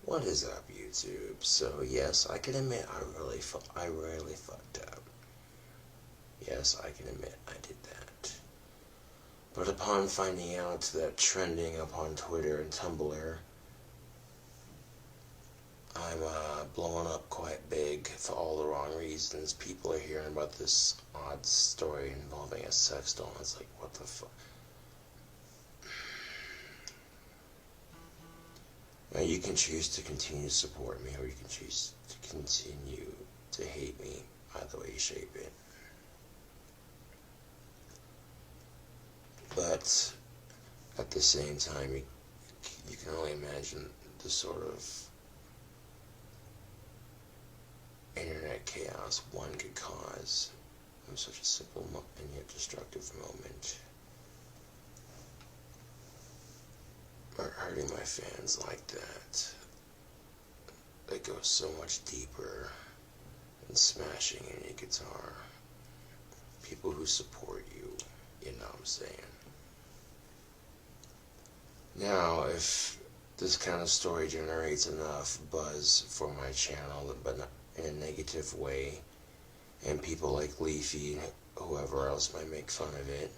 What is up, YouTube? So yes, I can admit I really fucked up. Yes, I can admit I did that. But upon finding out that trending upon Twitter and Tumblr, I'm blowing up quite big for all the wrong reasons. People are hearing about this odd story involving a sex doll. It's like, what the fuck? Now, you can choose to continue to support me, or you can choose to continue to hate me. Either way you shape it. But at the same time, you can only imagine the sort of internet chaos one could cause from such a simple and yet destructive moment. Or hurting my fans like that. That goes so much deeper than smashing any guitar. People who support you, you know what I'm saying. Now, if this kind of story generates enough buzz for my channel, but not in a negative way, and people like Leafy and whoever else might make fun of it,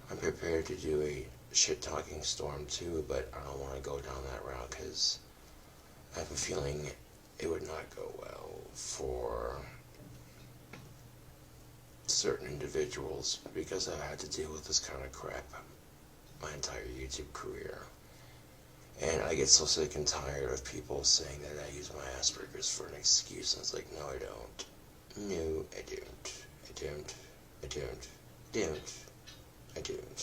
I'm prepared to do a shit-talking storm too, but I don't want to go down that route because I have a feeling it would not go well for certain individuals, because I've had to deal with this kind of crap my entire YouTube career. And I get so sick and tired of people saying that I use my Asperger's for an excuse, and it's like, no I don't. No, I don't. I don't. I don't. I don't. I don't. I don't.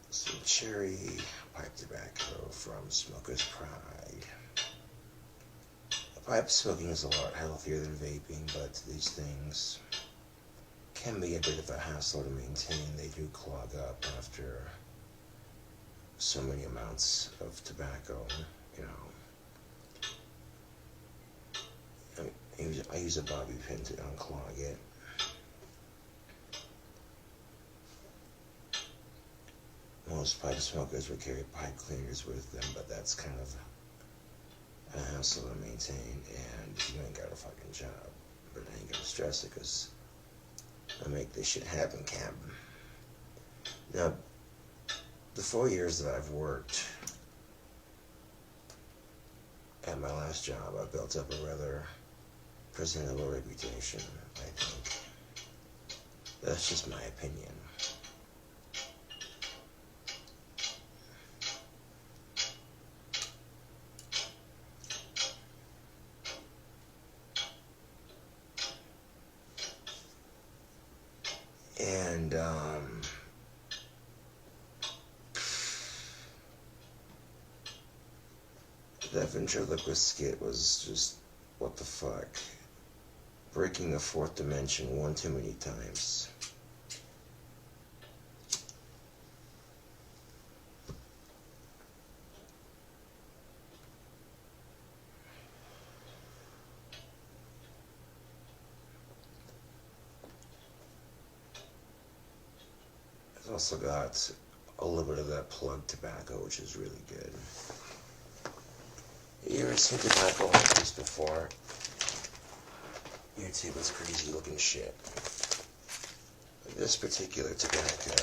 Some cherry pipe tobacco from Smoker's Pride. Pipe smoking is a lot healthier than vaping, but these things can be a bit of a hassle to maintain. They do clog up after so many amounts of tobacco, you know. I use a bobby pin to unclog it. Most pipe smokers would carry pipe cleaners with them, but that's kind of a hassle to maintain, and you ain't got a fucking job. But I ain't gonna stress it, because I make this shit happen, Cam. Now, the 4 years that I've worked at my last job, I built up a rather presentable reputation, I think. That's just my opinion. And, that ventriloquist skit was just, what the fuck? Breaking the fourth dimension one too many times. It's also got a little bit of that plug tobacco, which is really good. You ever seen tobacco like this before? YouTube is crazy looking shit. This particular tobacco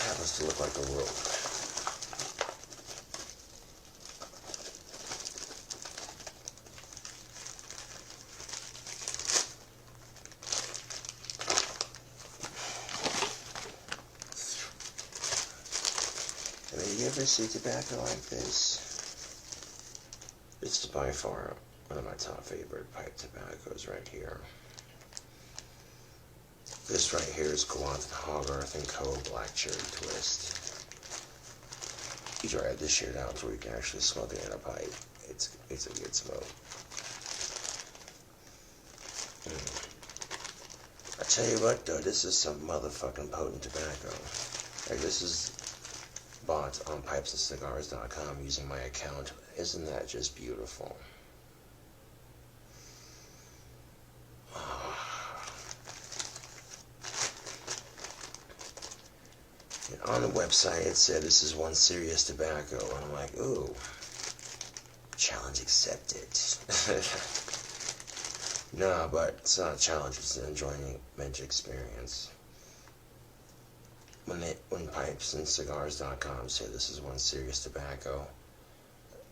happens to look like a rope. I mean, you ever see tobacco like this? It's by far one of my top favorite pipe tobaccos right here. This right here is Gallant Hogarth & Co. Black Cherry Twist. You try this shit out so you can actually smoke it in a pipe. It's a good smoke. I tell you what though, this is some motherfucking potent tobacco. Like, this is bought on pipesandcigars.com using my account. Isn't that just beautiful? And on the website it said this is one serious tobacco, and I'm like, ooh, challenge accepted. No, but it's not a challenge, it's an enjoyment experience. When pipesandcigars.com said this is one serious tobacco,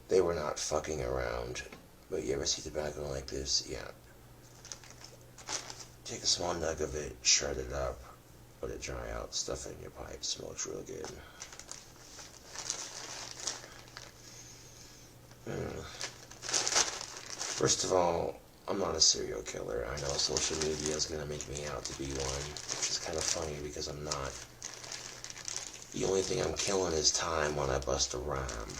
they were not fucking around. But you ever see tobacco like this? Yeah. Take a small nug of it, shred it up, let it dry out, stuff it in your pipe, smokes real good. First of all, I'm not a serial killer. I know social media is going to make me out to be one, which is kind of funny because I'm not. The only thing I'm killing is time when I bust a rhyme.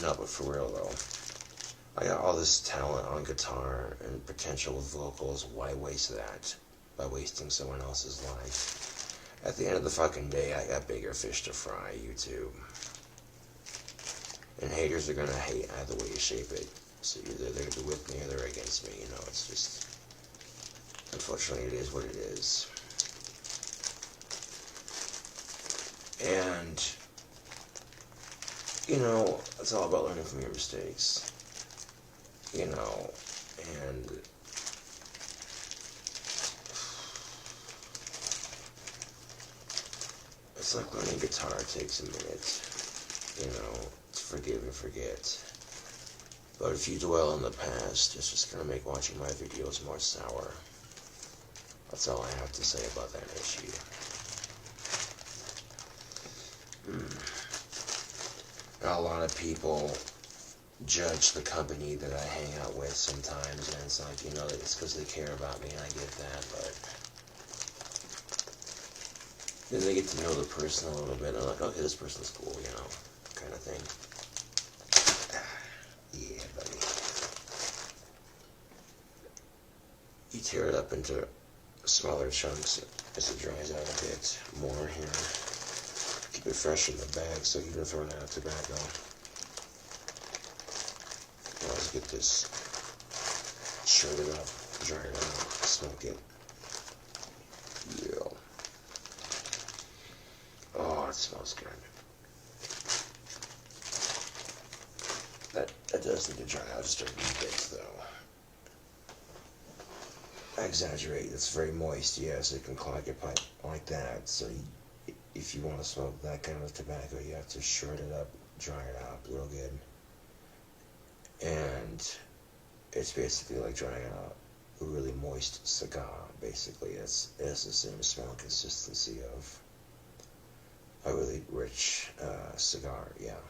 No, but for real though. I got all this talent on guitar and potential with vocals. Why waste that by wasting someone else's life? At the end of the fucking day, I got bigger fish to fry, YouTube. And haters are gonna hate either way you shape it. So either they're gonna be with me or they're against me. You know, it's just, unfortunately, it is what it is. And, you know, it's all about learning from your mistakes. You know, and it's like learning guitar. It takes a minute, you know, to forgive and forget. But if you dwell in the past, it's just going to make watching my videos more sour. That's all I have to say about that issue. A lot of people judge the company that I hang out with sometimes, and it's like, you know, it's because they care about me, and I get that, but then they get to know the person a little bit, and I'm like, okay, this person's cool, you know, kind of thing. Yeah, buddy. You tear it up into smaller chunks as it dries out a bit more here. Keep it fresh in the bag, so you don't throw it out tobacco. Let's get this shredded up, dry it out, smoke it. Yeah. Oh, it smells good. That does need to dry out just a wee bit, though. I exaggerate. It's very moist, yes. It can clog your pipe like that. So if you want to smoke that kind of tobacco, you have to shred it up, dry it out real good. And it's basically like drying out a really moist cigar, basically. It has the same smell and consistency of a really rich cigar, yeah.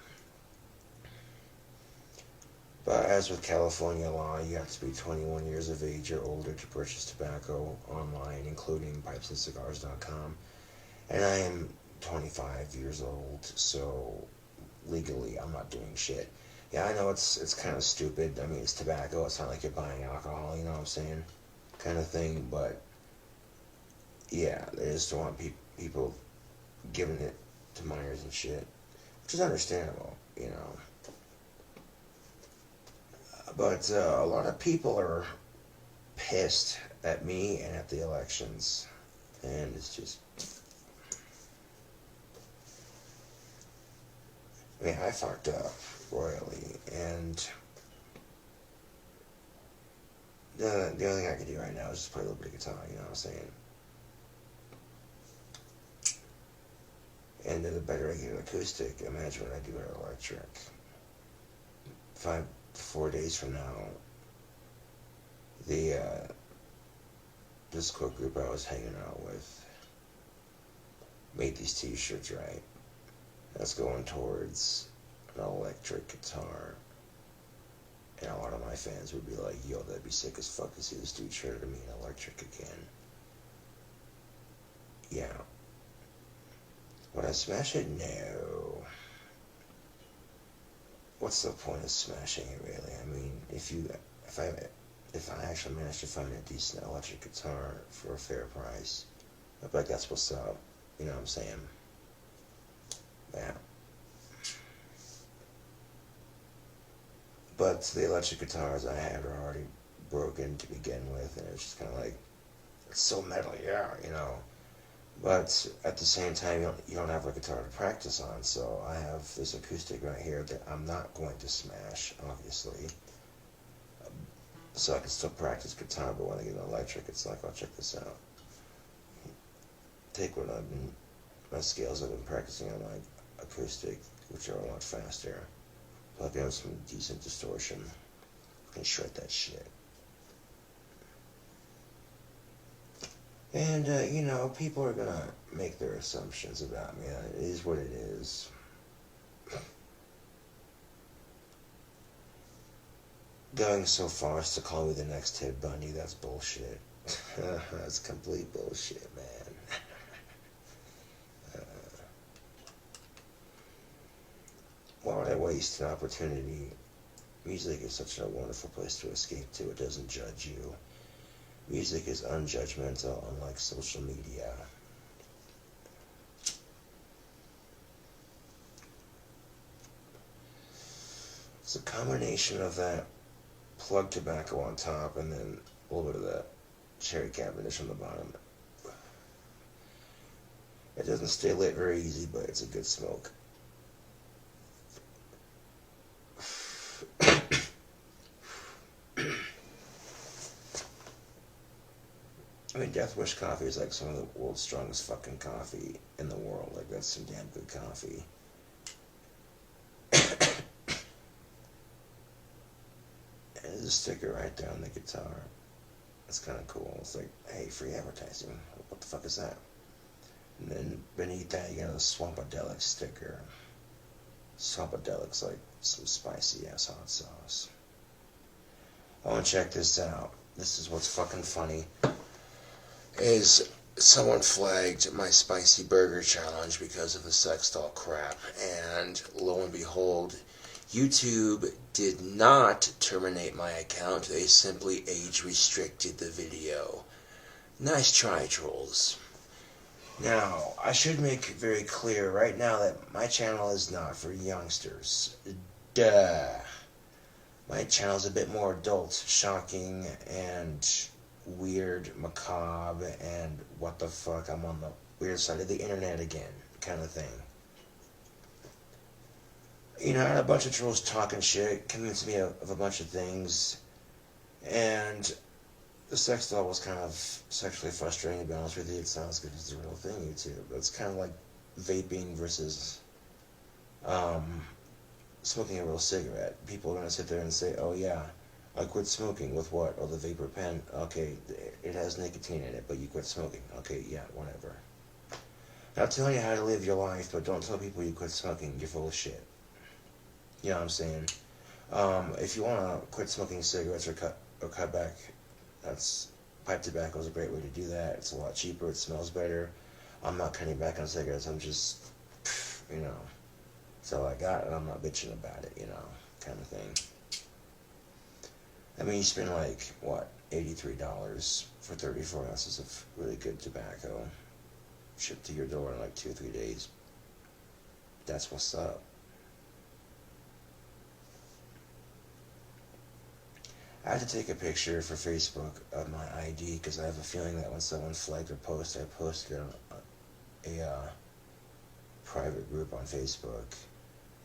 But as with California law, you have to be 21 years of age or older to purchase tobacco online, including pipesandcigars.com. And I am 25 years old, so legally I'm not doing shit. Yeah, I know it's kind of stupid. I mean, it's tobacco. It's not like you're buying alcohol, you know what I'm saying? Kind of thing. But, yeah, they just don't want people giving it to minors and shit. Which is understandable, you know. But a lot of people are pissed at me and at the elections. And it's just... I mean, I fucked up royally, and the only thing I can do right now is just play a little bit of guitar, you know what I'm saying? And the better I get an acoustic, imagine what I do at electric. 4 days from now, the Discord group I was hanging out with made these t-shirts, right? That's going towards an electric guitar. And a lot of my fans would be like, yo, that'd be sick as fuck to see this dude shirted to me in electric again. Yeah. Would I smash it? No. What's the point of smashing it, really? I mean, if I actually managed to find a decent electric guitar for a fair price, I'd be like, that's what's up. You know what I'm saying? Yeah. But the electric guitars I had are already broken to begin with, and it's just kind of like, it's so metal, yeah, you know. But at the same time, you don't have a guitar to practice on, so I have this acoustic right here that I'm not going to smash, obviously. So I can still practice guitar, but when I get an electric, it's like, oh, check this out. Take my scales I've been practicing on my acoustic, which are a lot faster. Plug in some decent distortion. I can shred that shit. And, you know, people are gonna make their assumptions about me. It is what it is. Going so far as to call me the next Ted Bundy, that's bullshit. That's complete bullshit, man. Why would I waste an opportunity? Music is such a wonderful place to escape to. It doesn't judge you. Music is unjudgmental, unlike social media. It's a combination of that plug tobacco on top and then a little bit of that cherry cavendish on the bottom. It doesn't stay lit very easy, but it's a good smoke. I mean, Death Wish coffee is like some of the world's strongest fucking coffee in the world. Like, that's some damn good coffee. And there's a sticker right there on the guitar. It's kind of cool. It's like, hey, free advertising. What the fuck is that? And then beneath that, you got a Swampadelic sticker. Swampadelic's like some spicy ass hot sauce. I want to check this out. This is what's fucking funny. Is someone flagged my spicy burger challenge because of the sex doll crap, and lo and behold, YouTube did not terminate my account. They simply age restricted the video. Nice try, trolls. Now, I should make very clear right now that my channel is not for youngsters. Duh. My channel is a bit more adult, shocking, and weird, macabre, and what the fuck, I'm on the weird side of the internet again, kind of thing. You know, I had a bunch of trolls talking shit, convincing me of a bunch of things, and the sex doll was kind of sexually frustrating, to be honest with you. It sounds good as the real thing, YouTube. It's kind of like vaping versus smoking a real cigarette. People are going to sit there and say, oh yeah, I quit smoking with what? Oh, the vapor pen. Okay, it has nicotine in it, but you quit smoking. Okay, yeah, whatever. I'll tell you how to live your life, but don't tell people you quit smoking. You're full of shit. You know what I'm saying? If you want to quit smoking cigarettes or cut back, pipe tobacco is a great way to do that. It's a lot cheaper. It smells better. I'm not cutting back on cigarettes. I'm just, you know, that's all I got, and I'm not bitching about it, you know, kind of thing. I mean, you spend like, what, $83 for 34 ounces of really good tobacco shipped to your door in like 2 or 3 days. That's what's up. I had to take a picture for Facebook of my ID because I have a feeling that when someone flagged a post, I posted a private group on Facebook,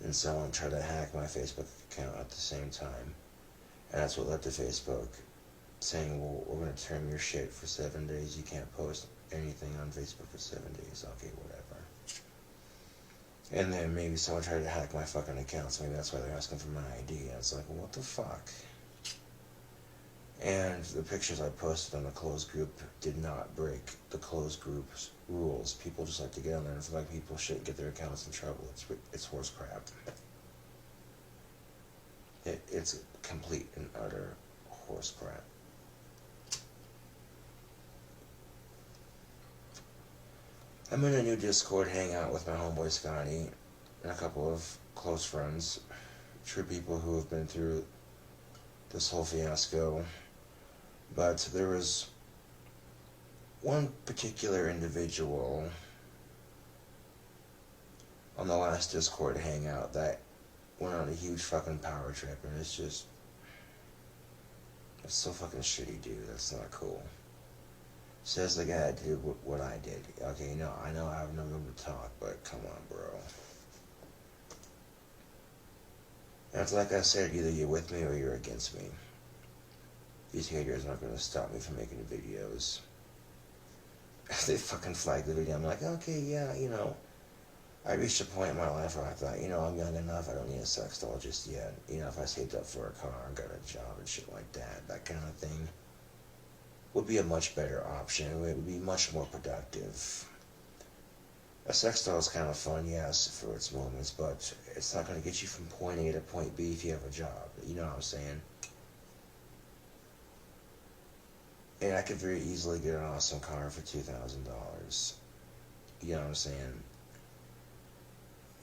and someone tried to hack my Facebook account at the same time. And that's what led to Facebook saying, well, we're going to term your shit for 7 days. You can't post anything on Facebook for 7 days. Okay, whatever. And then maybe someone tried to hack my fucking account, so maybe that's why they're asking for my ID. And it's like, well, what the fuck? And the pictures I posted on the closed group did not break the closed group's rules. People just like to get on there and flag people shit and get their accounts in trouble. It's horse crap. It's complete and utter horse crap. I'm in a new Discord hangout with my homeboy Scotty and a couple of close friends, true people who have been through this whole fiasco. But there was one particular individual on the last Discord hangout that went on a huge fucking power trip, and it's so fucking shitty, dude. That's not cool. Says the guy that did what I did. Okay, no, I know I have no room to talk, but come on, bro. And it's like I said, either you're with me or you're against me. These haters aren't going to stop me from making videos. They fucking flagged the video. I'm like, okay, yeah, you know. I reached a point in my life where I thought, you know, I'm young enough, I don't need a sex doll just yet. You know, if I saved up for a car and got a job and shit like that kind of thing would be a much better option. It would be much more productive. A sex doll is kind of fun, yes, for its moments, but it's not going to get you from point A to point B if you have a job. You know what I'm saying? And I could very easily get an awesome car for $2,000. You know what I'm saying?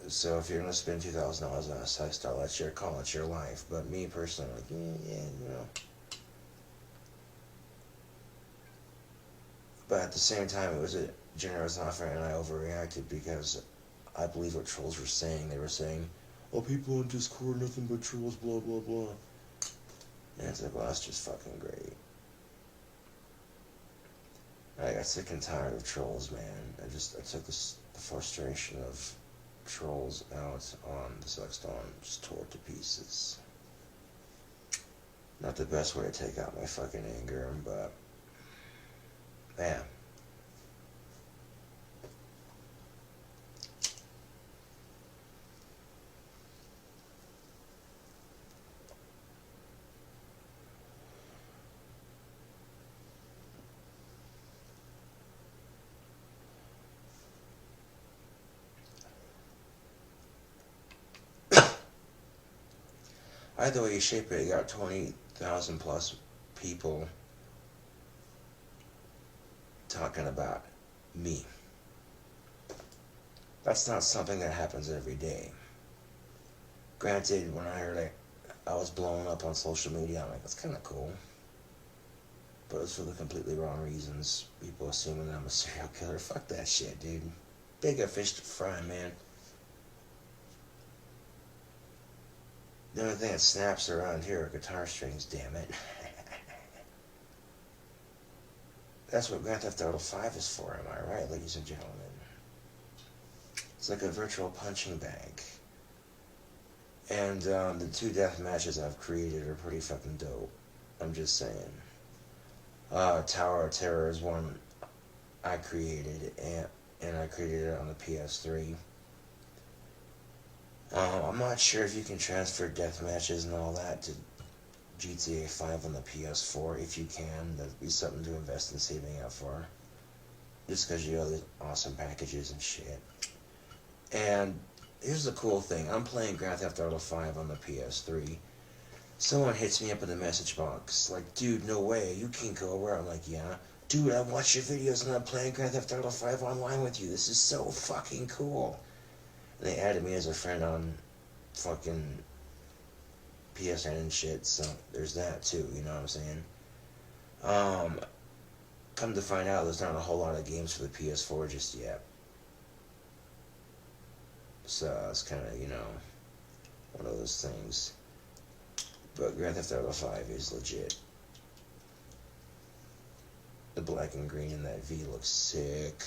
So if you're going to spend $2,000 on a sex doll, that's your call, it's your life. But me personally, like, yeah, you know. But at the same time, it was a generous offer, and I overreacted because I believe what trolls were saying. They were saying, oh, people on Discord, nothing but trolls, blah, blah, blah. And it's like, well, that's just fucking great. I got sick and tired of trolls, man. I took the frustration of trolls out on the sex doll and just tore it to pieces. Not the best way to take out my fucking anger, but man. Either way you shape it, you got 20,000 plus people talking about me. That's not something that happens every day. Granted, when I heard I was blowing up on social media, I'm like, that's kind of cool. But it's for the completely wrong reasons. People assuming that I'm a serial killer. Fuck that shit, dude. Bigger fish to fry, man. The only thing that snaps around here are guitar strings, damn it. That's what Grand Theft Auto 5 is for, am I right, ladies and gentlemen? It's like a virtual punching bag. And the 2 death matches I've created are pretty fucking dope. I'm just saying. Tower of Terror is one I created, and I created it on the PS3. I'm not sure if you can transfer death matches and all that to GTA 5 on the PS4. If you can, that'd be something to invest in saving up for. Just because you have the awesome packages and shit. And here's the cool thing. I'm playing Grand Theft Auto 5 on the PS3. Someone hits me up in the message box. Like, dude, no way. You King Cobra? I'm like, yeah. Dude, I watched your videos and I'm playing Grand Theft Auto 5 online with you. This is so fucking cool. And they added me as a friend on fucking PSN and shit, so there's that too, you know what I'm saying? Come to find out, there's not a whole lot of games for the PS4 just yet. So it's kind of, you know, one of those things. But Grand Theft Auto 5 is legit. The black and green in that V looks sick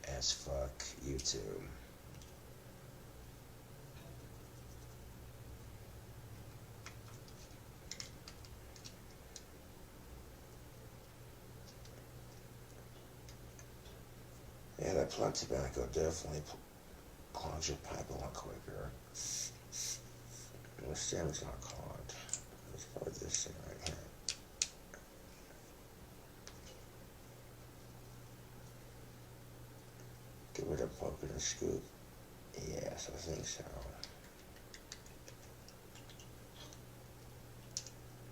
as fuck. YouTube. Yeah, that plug tobacco definitely clogs your pipe a lot quicker. The stem's not clogged. Let's plug this thing right here. Give it a poke and a scoop. Yes, I think so.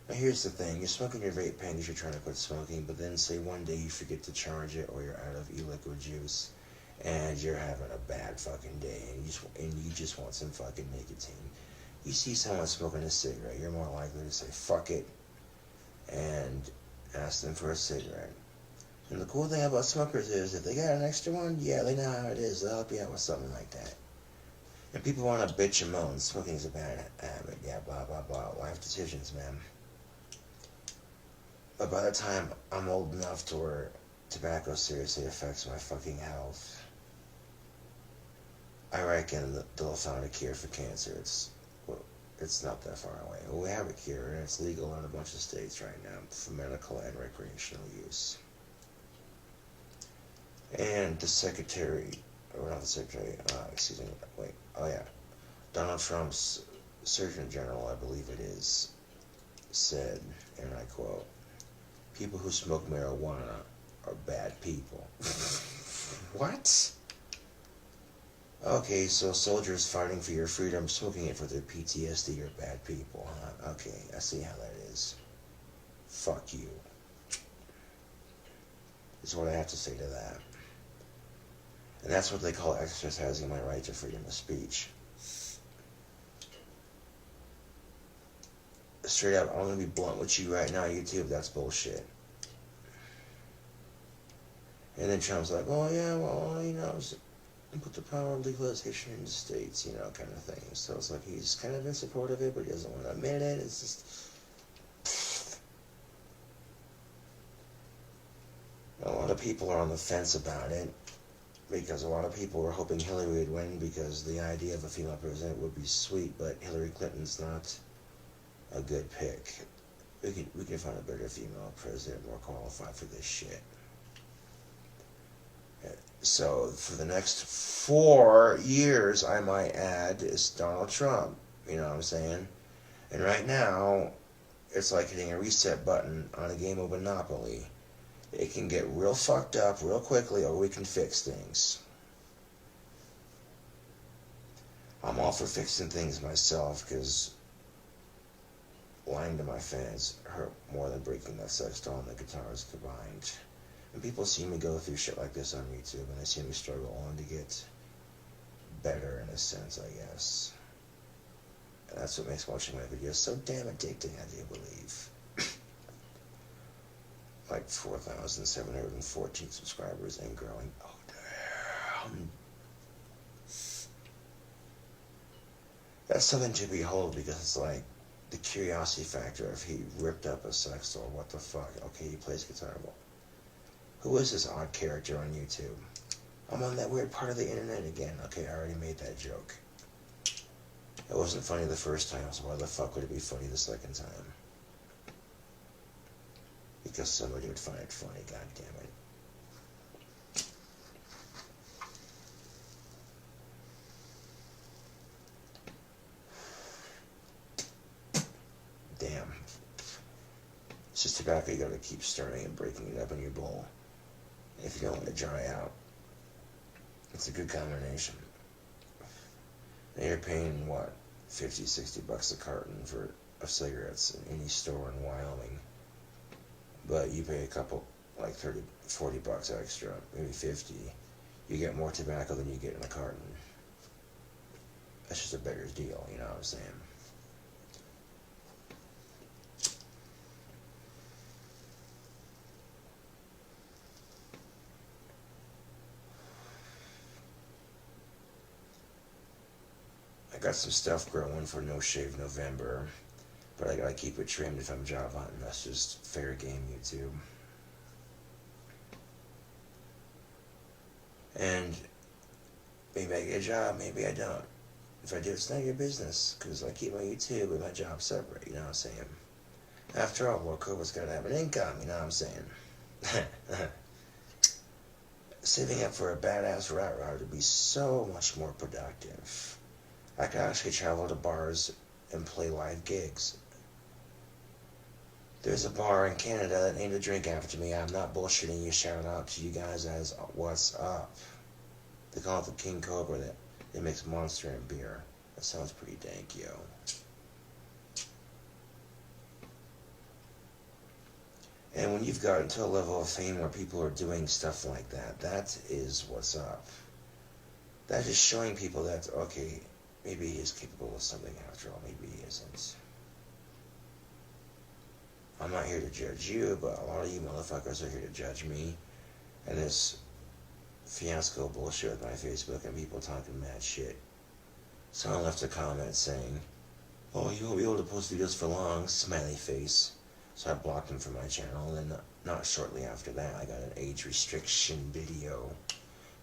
Now here's the thing, you're smoking your vape pen because you're trying to quit smoking, but then say one day you forget to charge it or you're out of e-liquid juice and you're having a bad fucking day and you just want some fucking nicotine. You see someone smoking a cigarette, you're more likely to say fuck it and ask them for a cigarette. And the cool thing about smokers is if they got an extra one, yeah, they know how it is. They'll help you out with something like that. And people want to bitch and moan. Smoking's a bad habit. Yeah, blah, blah, blah. Life decisions, man. But by the time I'm old enough to where tobacco seriously affects my fucking health, I reckon that they'll find a cure for cancer. It's not that far away. We have a cure, and it's legal in a bunch of states right now for medical and recreational use. And the secretary, or not the secretary, excuse me, wait, oh yeah, Donald Trump's Surgeon General, I believe it is, said, and I quote, "People who smoke marijuana are bad people." What? Okay, so soldiers fighting for your freedom, smoking it for their PTSD, are bad people, huh? Okay, I see how that is. Fuck you. Is what I have to say to that. And that's what they call exercising my right to freedom of speech. Straight up, I'm going to be blunt with you right now, YouTube, that's bullshit. And then Trump's like, oh yeah, well, you know, put the power of legalization in the states, you know, kind of thing. So it's like he's kind of in support of it, but he doesn't want to admit it. It's just... A lot of people are on the fence about it, because a lot of people were hoping Hillary would win because the idea of a female president would be sweet, but Hillary Clinton's not a good pick. We can find a better female president more qualified for this shit. So for the next 4 years, I might add, is Donald Trump. You know what I'm saying? And right now, it's like hitting a reset button on a game of Monopoly. It can get real fucked up real quickly, or we can fix things. I'm all for fixing things myself, because lying to my fans hurt more than breaking that sex doll and the guitars combined. And people see me go through shit like this on YouTube, and they see me struggle on to get better in a sense, I guess. And that's what makes watching my videos so damn addicting, I do believe. Like 4,714 subscribers and growing. Oh, damn. That's something to behold, because it's like the curiosity factor. If he ripped up a sex doll, what the fuck? Okay, he plays guitar. Well, who is this odd character on YouTube? I'm on that weird part of the internet again. Okay, I already made that joke. It wasn't funny the first time, so why the fuck would it be funny the second time? Because somebody would find it funny, god damn it. Damn. It's just tobacco you gotta keep stirring and breaking it up in your bowl if you don't want it to dry out. It's a good combination. And you're paying, what, 50, 60 bucks a carton of cigarettes in any store in Wyoming. But you pay a couple, like 30, 40 bucks extra, maybe 50. You get more tobacco than you get in a carton. That's just a better deal, you know what I'm saying? I got some stuff growing for No Shave November, but I gotta keep it trimmed if I'm job hunting. That's just fair game, YouTube. And maybe I get a job, maybe I don't. If I do, it's none of your business, because I keep my YouTube and my job separate, you know what I'm saying? After all, Lord Cobra's gotta have an income, you know what I'm saying? Saving up for a badass rat router to be so much more productive. I could actually travel to bars and play live gigs. There's a bar in Canada that named a drink after me. I'm not bullshitting you. Shout out to you guys as what's up. They call it the King Cobra. They mix Monster and beer. That sounds pretty dank, yo. And when you've gotten to a level of fame where people are doing stuff like that, that is what's up. That is showing people that, okay, maybe he is capable of something after all. Maybe he isn't. I'm not here to judge you, but a lot of you motherfuckers are here to judge me. And this fiasco bullshit with my Facebook and people talking mad shit. Someone left a comment saying, "Oh, you won't be able to post videos for long," smiley face. So I blocked him from my channel, and not shortly after that, I got an age restriction video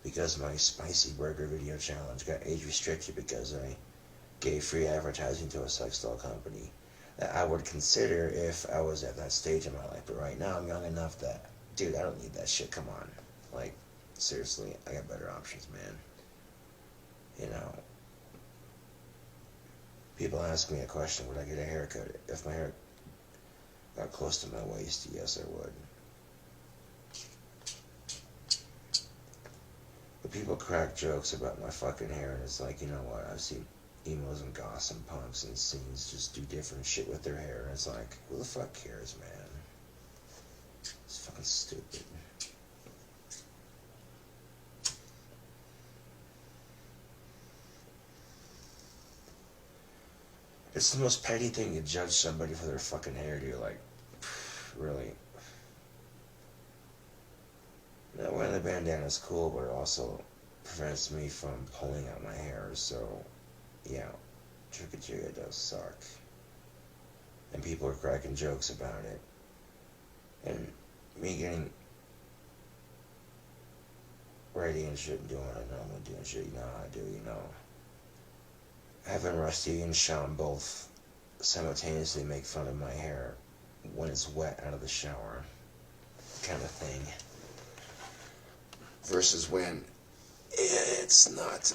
because my spicy burger video challenge got age restricted because I gave free advertising to a sex doll company that I would consider if I was at that stage in my life. But right now, I'm young enough that, dude, I don't need that shit. Come on. Like, seriously, I got better options, man. You know, people ask me a question, would I get a haircut? If my hair got close to my waist, yes, I would. But people crack jokes about my fucking hair, and it's like, you know what, I've seen emos and goths and punks and scenes just do different shit with their hair, and it's like, who the fuck cares, man? It's fucking stupid. It's the most petty thing to judge somebody for their fucking hairdo, like, really. Now, wearing the bandana is cool, but it also prevents me from pulling out my hair, so, yeah, trick-or-treat does suck. And people are cracking jokes about it. And me getting ready and shit and doing what I normally do and shit, you know how I do, you know. Having Rusty and Sean both simultaneously make fun of my hair when it's wet out of the shower, kind of thing. Versus when it's not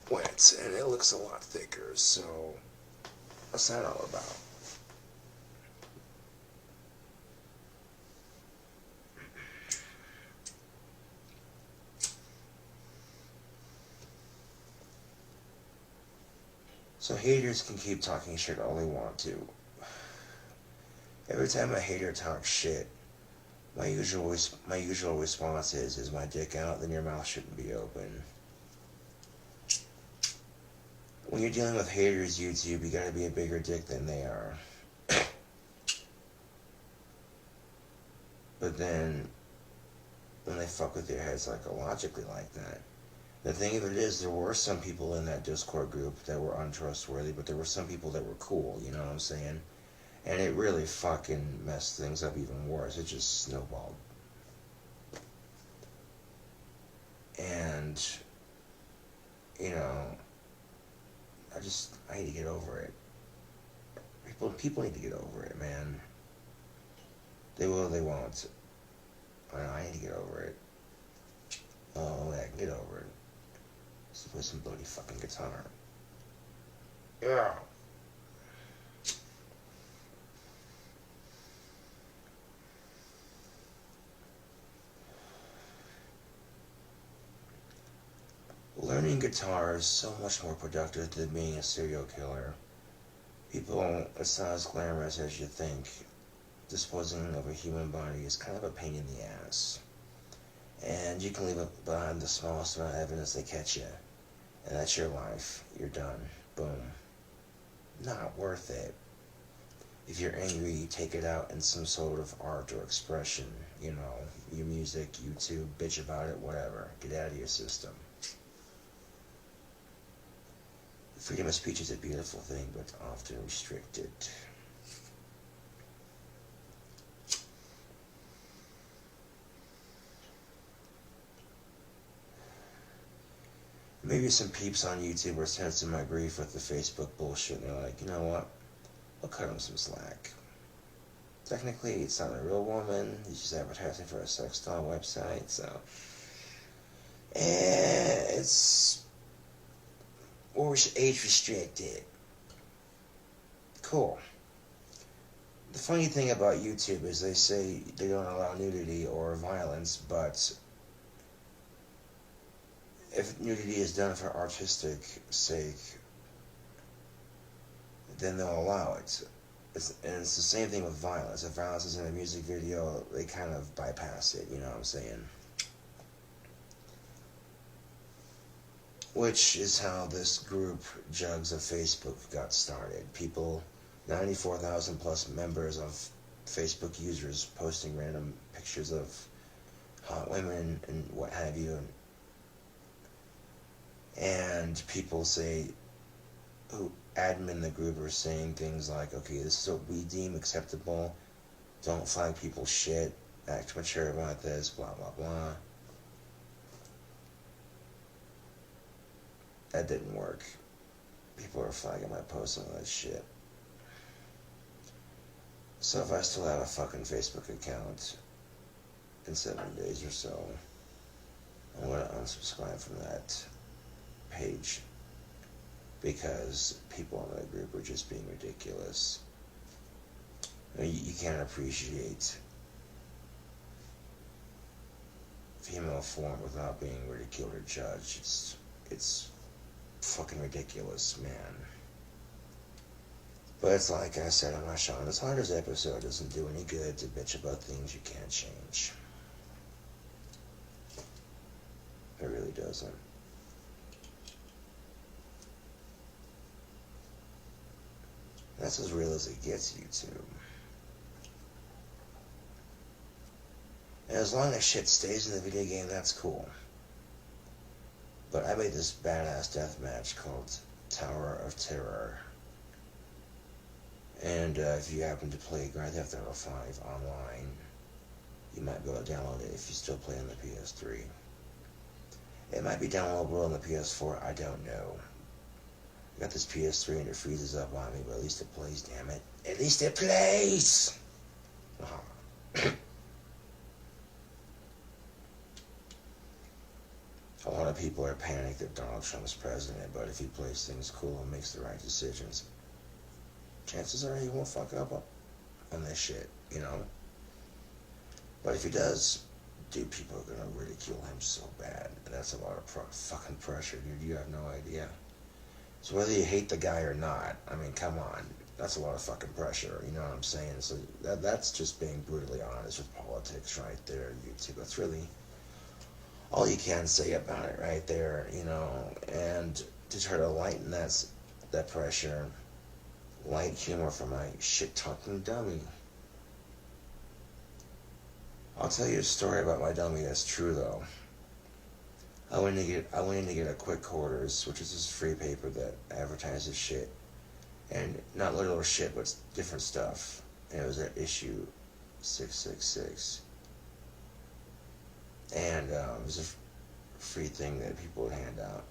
wet and it looks a lot thicker, so what's that all about? So haters can keep talking shit all they want to. Every time a hater talks shit, my usual response is my dick out? Then your mouth shouldn't be open. When you're dealing with haters, YouTube, you gotta be a bigger dick than they are. But then, when they fuck with your head psychologically like that, the thing of it is, there were some people in that Discord group that were untrustworthy, but there were some people that were cool, you know what I'm saying? And it really fucking messed things up even worse. It just snowballed. And, you know, I need to get over it. People need to get over it, man. They will, they won't. I need to get over it. Oh, I can get over it. Let's play some bloody fucking guitar. Yeah. Learning guitar is so much more productive than being a serial killer. People, it's not as glamorous as you think. Disposing of a human body is kind of a pain in the ass. And you can leave it behind the smallest amount of evidence they catch you. And that's your life. You're done. Boom. Not worth it. If you're angry, you take it out in some sort of art or expression. You know, your music, YouTube, bitch about it, whatever. Get out of your system. Freedom of speech is a beautiful thing, but often restricted. Maybe some peeps on YouTube are sensing my grief with the Facebook bullshit, and they're like, you know what? I'll cut him some slack. Technically, it's not a real woman. He's just advertising for a sex doll website, so... it's... or age restricted. Cool. The funny thing about YouTube is they say they don't allow nudity or violence, but if nudity is done for artistic sake, then they'll allow it. And it's the same thing with violence. If violence is in a music video, they kind of bypass it, you know what I'm saying? Which is how this group, Jugs of Facebook, got started. People, 94,000 plus members of Facebook users posting random pictures of hot women and what have you. And people say who admin the group are saying things like, okay, this is what we deem acceptable. Don't flag people's shit. Act mature about this. Blah, blah, blah. That didn't work. People are flagging my posts and all that shit. So if I still have a fucking Facebook account in 7 days or so, I'm gonna unsubscribe from that page because people in that group are just being ridiculous. I mean, you can't appreciate female form without being ridiculed or judged. It's fucking ridiculous, man. But it's like I said on my Sean Saunders episode, it doesn't do any good to bitch about things you can't change. It really doesn't. That's as real as it gets, YouTube. And as long as shit stays in the video game, that's cool. But I made this badass deathmatch called Tower of Terror. And if you happen to play Grand Theft Auto 5 online, you might be able to download it if you still play on the PS3. It might be downloadable on the PS4, I don't know. I got this PS3 and it freezes up on me, but at least it plays, damn it. At least it plays! A lot of people are panicked that Donald Trump's president, but if he plays things cool and makes the right decisions, chances are he won't fuck up on this shit, you know? But if he does, dude, people are gonna ridicule him so bad. And that's a lot of fucking pressure, dude. You have no idea. So whether you hate the guy or not, I mean, come on. That's a lot of fucking pressure, you know what I'm saying? So that's just being brutally honest with politics right there, YouTube. That's really all you can say about it right there, you know? And to try to lighten that pressure, light humor for my shit-talking dummy. I'll tell you a story about my dummy that's true, though. I went in to get a quick quarters, which is this free paper that advertises shit. And not literal shit, but different stuff. And it was at issue 666. And it was a free thing that people would hand out.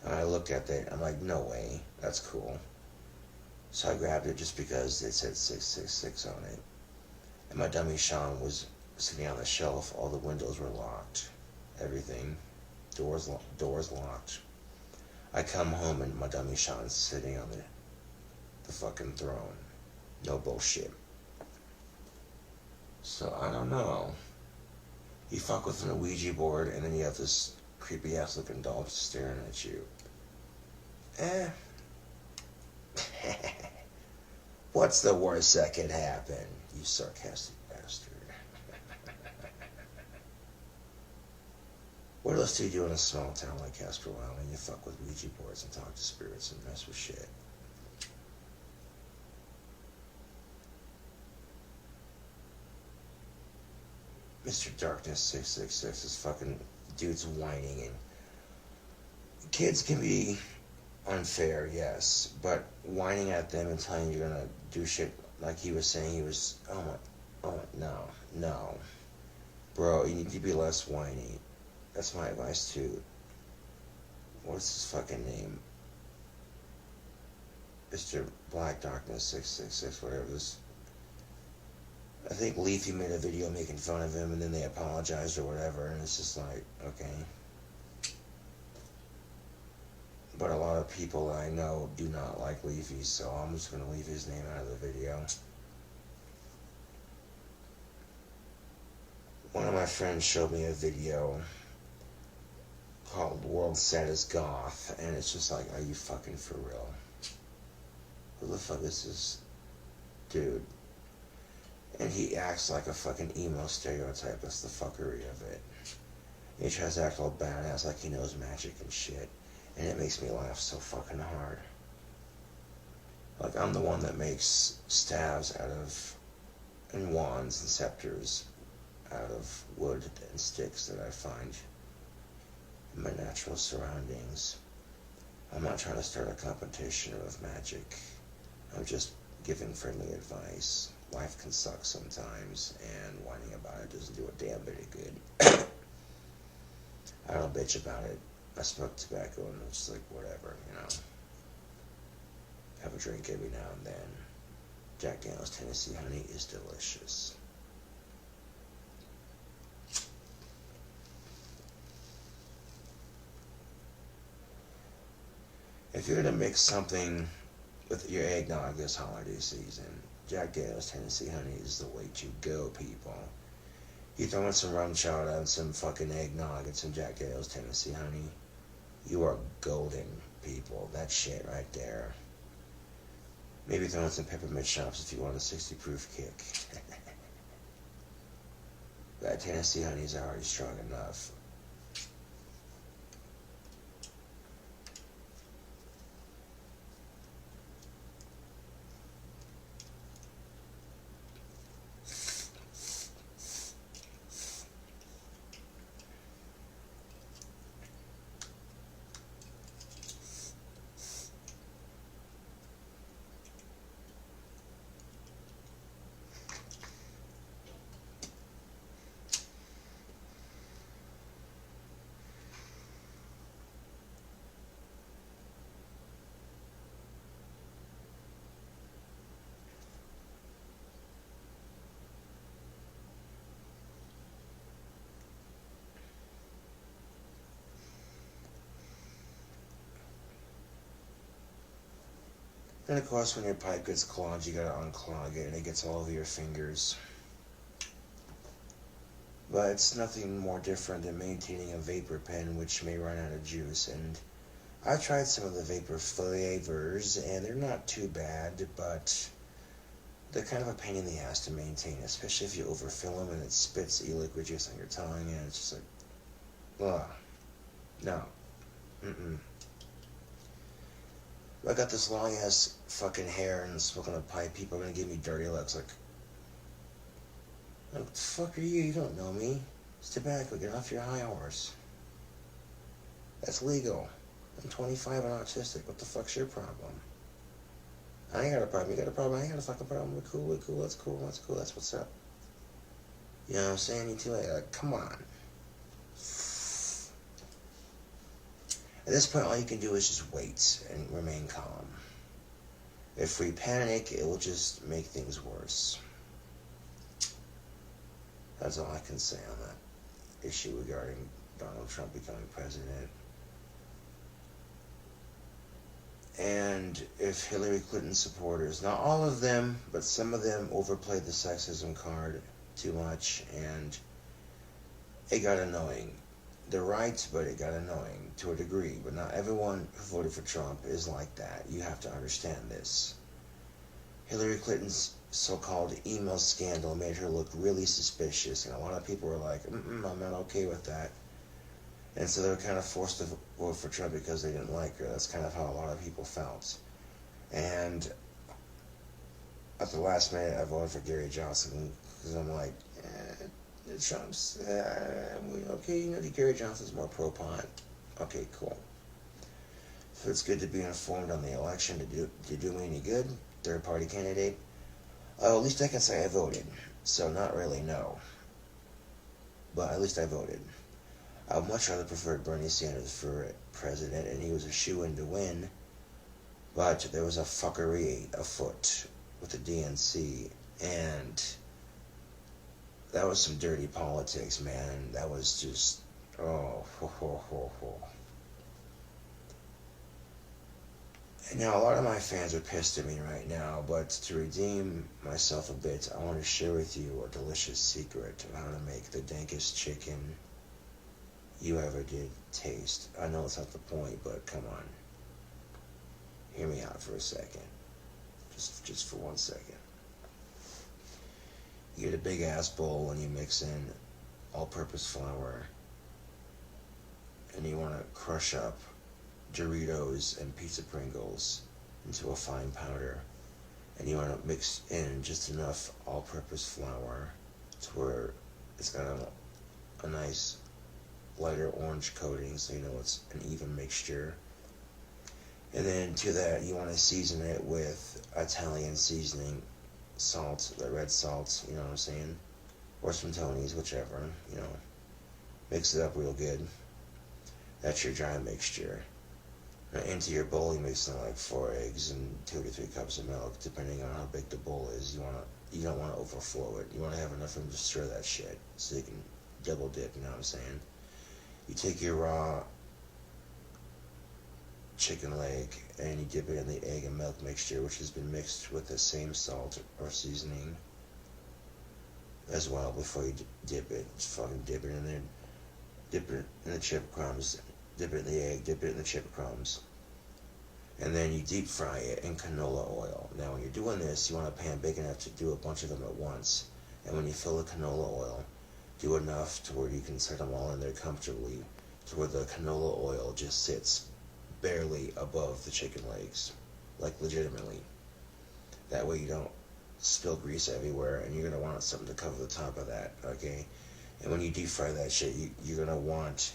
And I looked at it, I'm like, no way, that's cool. So I grabbed it just because it said 666 on it. And my dummy Sean was sitting on the shelf. All the windows were locked. Everything. Doors locked. I come home and my dummy Sean's sitting on the fucking throne. No bullshit. So I don't know. You fuck with an Ouija board and then you have this creepy ass looking doll staring at you. What's the worst that could happen, you sarcastic bastard? What else do you do in a small town like Castro Island? You fuck with Ouija boards and talk to spirits and mess with shit. Mr. Darkness 666 is fucking dudes whining, and kids can be unfair, yes, but whining at them and telling you you're gonna do shit like he was saying he was, no. Bro, you need to be less whiny. That's my advice too. What's his fucking name? Mr. Black Darkness 666, whatever this. I think Leafy made a video making fun of him and then they apologized or whatever, and it's just like, okay. But a lot of people I know do not like Leafy, so I'm just going to leave his name out of the video. One of my friends showed me a video called World's Saddest Goth, and it's just like, are you fucking for real? Who the fuck is this dude? And he acts like a fucking emo stereotype. That's the fuckery of it. And he tries to act all badass like he knows magic and shit. And it makes me laugh so fucking hard. Like, I'm the one that makes staves and wands and scepters out of wood and sticks that I find in my natural surroundings. I'm not trying to start a competition of magic. I'm just giving friendly advice. Life can suck sometimes, and whining about it doesn't do a damn bit of good. I don't bitch about it. I smoke tobacco and it's just like, whatever, you know. Have a drink every now and then. Jack Daniel's Tennessee Honey is delicious. If you're going to mix something with your eggnog this holiday season, Jack Daniel's Tennessee Honey is the way to go, people. You throw in some rum chowder and some fucking eggnog and some Jack Daniel's Tennessee Honey, you are golden, people. That shit right there. Maybe throw in some peppermint schnapps if you want a 60 proof kick. That Tennessee Honey is already strong enough. And of course, when your pipe gets clogged, you gotta unclog it, and it gets all over your fingers. But it's nothing more different than maintaining a vapor pen, which may run out of juice. And I've tried some of the vapor flavors, and they're not too bad, but they're kind of a pain in the ass to maintain, especially if you overfill them and it spits e-liquid juice on your tongue, and it's just like, ugh, no, I got this long ass fucking hair and smoking a pipe. People are gonna give me dirty looks. Like, what the fuck are you? You don't know me. It's tobacco. Get off your high horse. That's legal. I'm 25 and autistic. What the fuck's your problem? I ain't got a problem. You got a problem? I ain't got a fucking problem. We're cool. That's cool. That's what's up. You know what I'm saying? You two, like, come on. At this point, all you can do is just wait and remain calm. If we panic, it will just make things worse. That's all I can say on that issue regarding Donald Trump becoming president. And if Hillary Clinton supporters, not all of them, but some of them overplayed the sexism card too much, and it got annoying. They're right, but it got annoying to a degree. But not everyone who voted for Trump is like that. You have to understand this. Hillary Clinton's so-called email scandal made her look really suspicious, and a lot of people were like, I'm not okay with that. And so they were kind of forced to vote for Trump because they didn't like her. That's kind of how a lot of people felt. And at the last minute, I voted for Gary Johnson because I'm like, Trump's, okay, you know, Gary Johnson's more pro-pont. Okay, cool. So it's good to be informed on the election. Did it do me any good? Third-party candidate? Oh, at least I can say I voted. So not really, no. But at least I voted. I would much rather preferred Bernie Sanders for president, and he was a shoo-in to win. But there was a fuckery afoot with the DNC, and that was some dirty politics, man. That was just, oh, ho, ho, ho, ho. And now, a lot of my fans are pissed at me right now, but to redeem myself a bit, I want to share with you a delicious secret of how to make the dankest chicken you ever did taste. I know it's not the point, but come on. Hear me out for a second. Just for 1 second. You get a big ass bowl and you mix in all-purpose flour, and you want to crush up Doritos and pizza Pringles into a fine powder, and you want to mix in just enough all-purpose flour to where it's got a nice lighter orange coating, so you know it's an even mixture. And then to that, you want to season it with Italian seasoning, salt, the red salt, you know what I'm saying? Or some Tony's, whichever, you know. Mix it up real good. That's your dry mixture. Now into your bowl, you mix in like 4 eggs and 2 to 3 cups of milk, depending on how big the bowl is. You don't want to overflow it. You want to have enough room to stir that shit, so you can double dip. You know what I'm saying? You take your raw chicken leg and you dip it in the egg and milk mixture, which has been mixed with the same salt or seasoning as well before you dip it. Just fucking dip it in there. Dip it in the chip crumbs. Dip it in the egg. Dip it in the chip crumbs. And then you deep fry it in canola oil. Now when you're doing this, you want a pan big enough to do a bunch of them at once. And when you fill the canola oil, do enough to where you can set them all in there comfortably, to where the canola oil just sits barely above the chicken legs, like legitimately. That way you don't spill grease everywhere, and you're gonna want something to cover the top of that, okay? And when you deep fry that shit, you're gonna want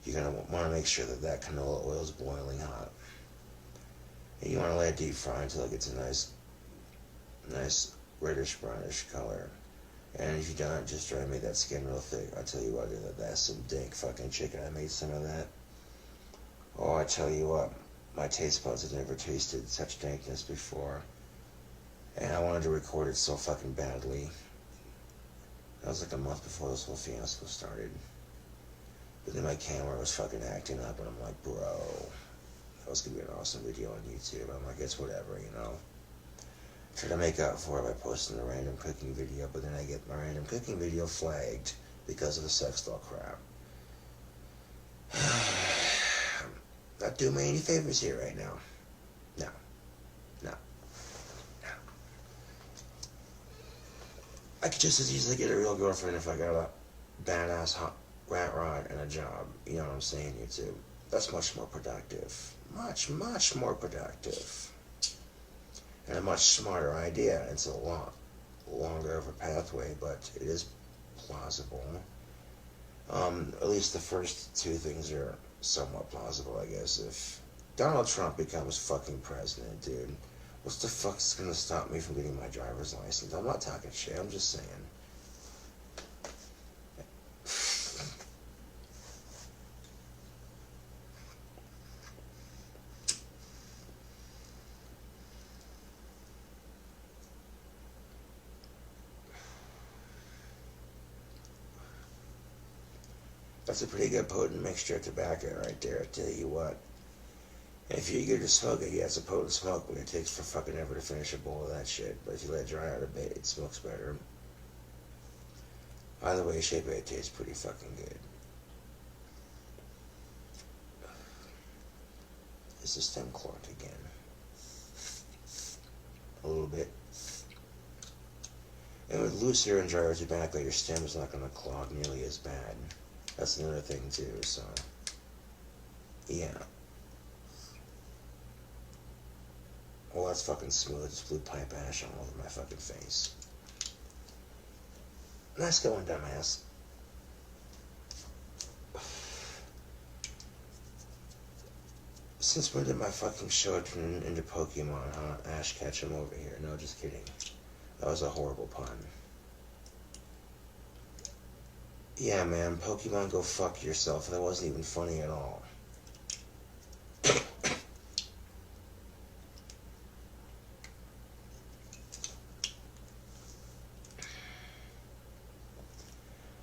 you're gonna want to make sure that that canola oil is boiling hot, and you want to let it deep fry until it gets a nice reddish brownish color. And if you don't, just try to make that skin real thick. I tell you what, that's some dank fucking chicken. I made some of that. Oh, I tell you what, my taste buds had never tasted such dankness before. And I wanted to record it so fucking badly. That was like a month before this whole fiasco started. But then my camera was fucking acting up, and I'm like, bro, that was gonna be an awesome video on YouTube. I'm like, it's whatever, you know. Try to make up for it by posting a random cooking video, but then I get my random cooking video flagged because of the sex doll crap. Not doing me any favors here right now. No. I could just as easily get a real girlfriend if I got a badass hot rat rod and a job. You know what I'm saying, YouTube? That's much more productive. Much more productive. And a much smarter idea. It's a lot longer of a pathway, but it is plausible. At least the first 2 things are somewhat plausible, I guess. If Donald Trump becomes fucking president, dude, what's the fuck's gonna stop me from getting my driver's license? I'm not talking shit, I'm just saying. That's a pretty good potent mixture of tobacco right there, I tell you what. And if you're eager to smoke it, yeah, it's a potent smoke, but it takes for fucking ever to finish a bowl of that shit. But if you let it dry out a bit, it smokes better. Either way, shape it tastes pretty fucking good. Is the stem clogged again? A little bit. And with looser and drier tobacco, your stem's not going to clog nearly as bad. That's another thing too, so yeah. Well, that's fucking smooth. Just blew pipe ash all over my fucking face. Nice going, dumbass. Since when did my fucking show turn into Pokemon, huh? Ash Ketchum over here. No, just kidding. That was a horrible pun. Yeah, man, Pokemon, go fuck yourself. That wasn't even funny at all.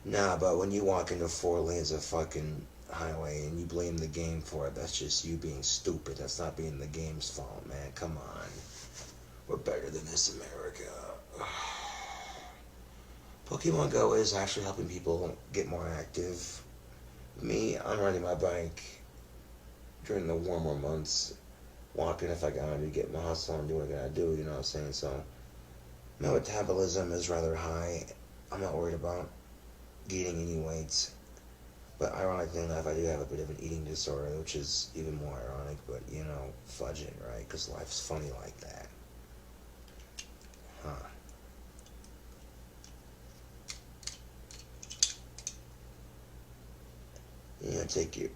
Nah, but when you walk into 4 lanes of fucking highway and you blame the game for it, that's just you being stupid. That's not being the game's fault, man. Come on. We're better than this, America. Pokemon Go is actually helping people get more active. Me, I'm riding my bike during the warmer months, walking if I gotta get my hustle and do what I gotta do, you know what I'm saying? So, my metabolism is rather high. I'm not worried about gaining any weight. But ironically enough, I do have a bit of an eating disorder, which is even more ironic, but, you know, fudge it, right? Because life's funny like that. Huh. You know, take your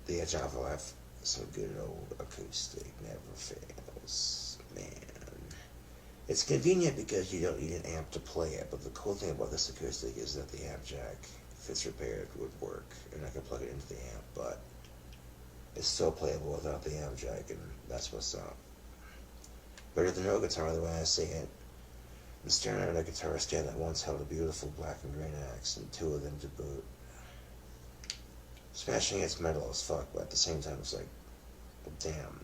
The Java Life, some good old acoustic, never fails, man. It's convenient because you don't need an amp to play it, but the cool thing about this acoustic is that the amp jack, if it's repaired, would work, and I can plug it into the amp, but it's still playable without the amp jack, and that's what's up. Better than no guitar, the way I see it. I'm staring at a guitar stand that once held a beautiful black and green axe, and two of them to boot. Smashing it's metal as fuck, but at the same time it's like, damn.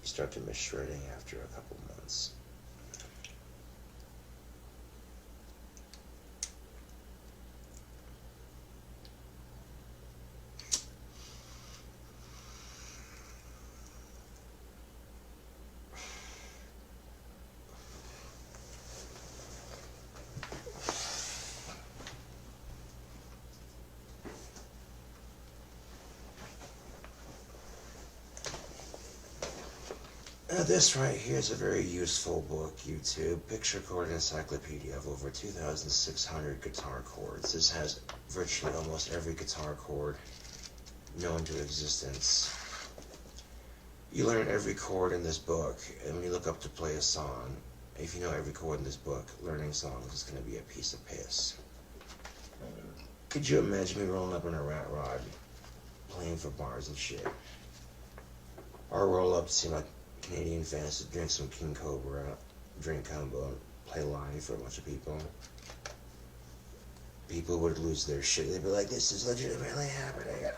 You start to miss shredding after a couple months. This right here is a very useful book, YouTube. Picture chord encyclopedia of over 2,600 guitar chords. This has virtually almost every guitar chord known to existence. You learn every chord in this book, and when you look up to play a song, if you know every chord in this book, learning songs is going to be a piece of piss. Could you imagine me rolling up in a rat rod, playing for bars and shit? Or roll up to see my Canadian fans to drink some King Cobra, drink combo, and play live for a bunch of people. People would lose their shit. They'd be like, this is legitimately happening. Oh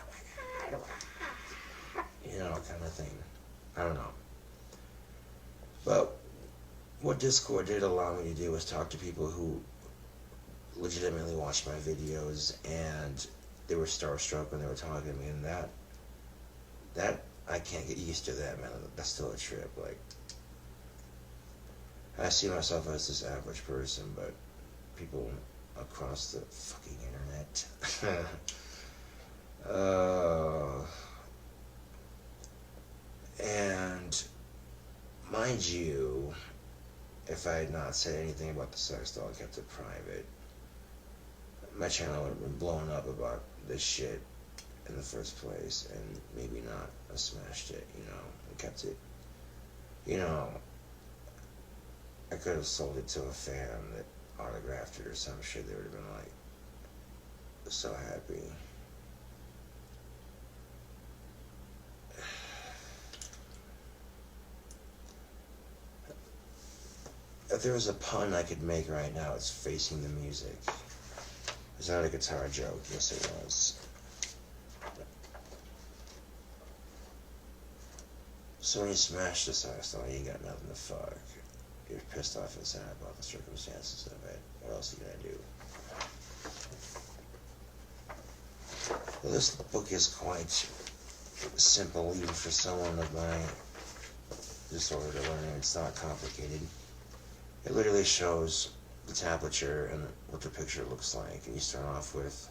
my God. You know, kind of thing. I don't know. But what Discord did allow me to do was talk to people who legitimately watched my videos, and they were starstruck when they were talking to me, and that I can't get used to that, man. That's still a trip. Like, I see myself as this average person, but people across the fucking internet. And mind you, if I had not said anything about the sex doll and kept it private, my channel would have been blown up about this shit in the first place, and maybe not smashed it, you know, and kept it, you know. I could have sold it to a fan that autographed it or some shit. They would have been like so happy. If there was a pun I could make right now, it's facing the music. It's not a guitar joke. Yes, it was. So when you smash the sex doll, you ain't got nothing to fuck. You're pissed off and sad about the circumstances of it. What else are you gonna do? Well, this book is quite simple, even for someone of my disorder to learn. It's not complicated. It literally shows the tablature and what the picture looks like, and you start off with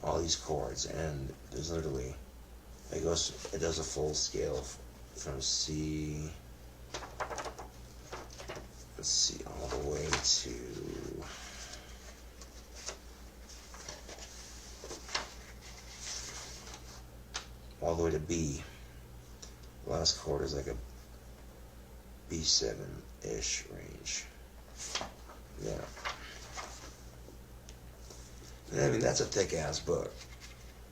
all these chords, and there's literally, it does a full scale from C, let's see, all the way to B. The last chord is like a B7-ish range. Yeah. And I mean, that's a thick-ass book.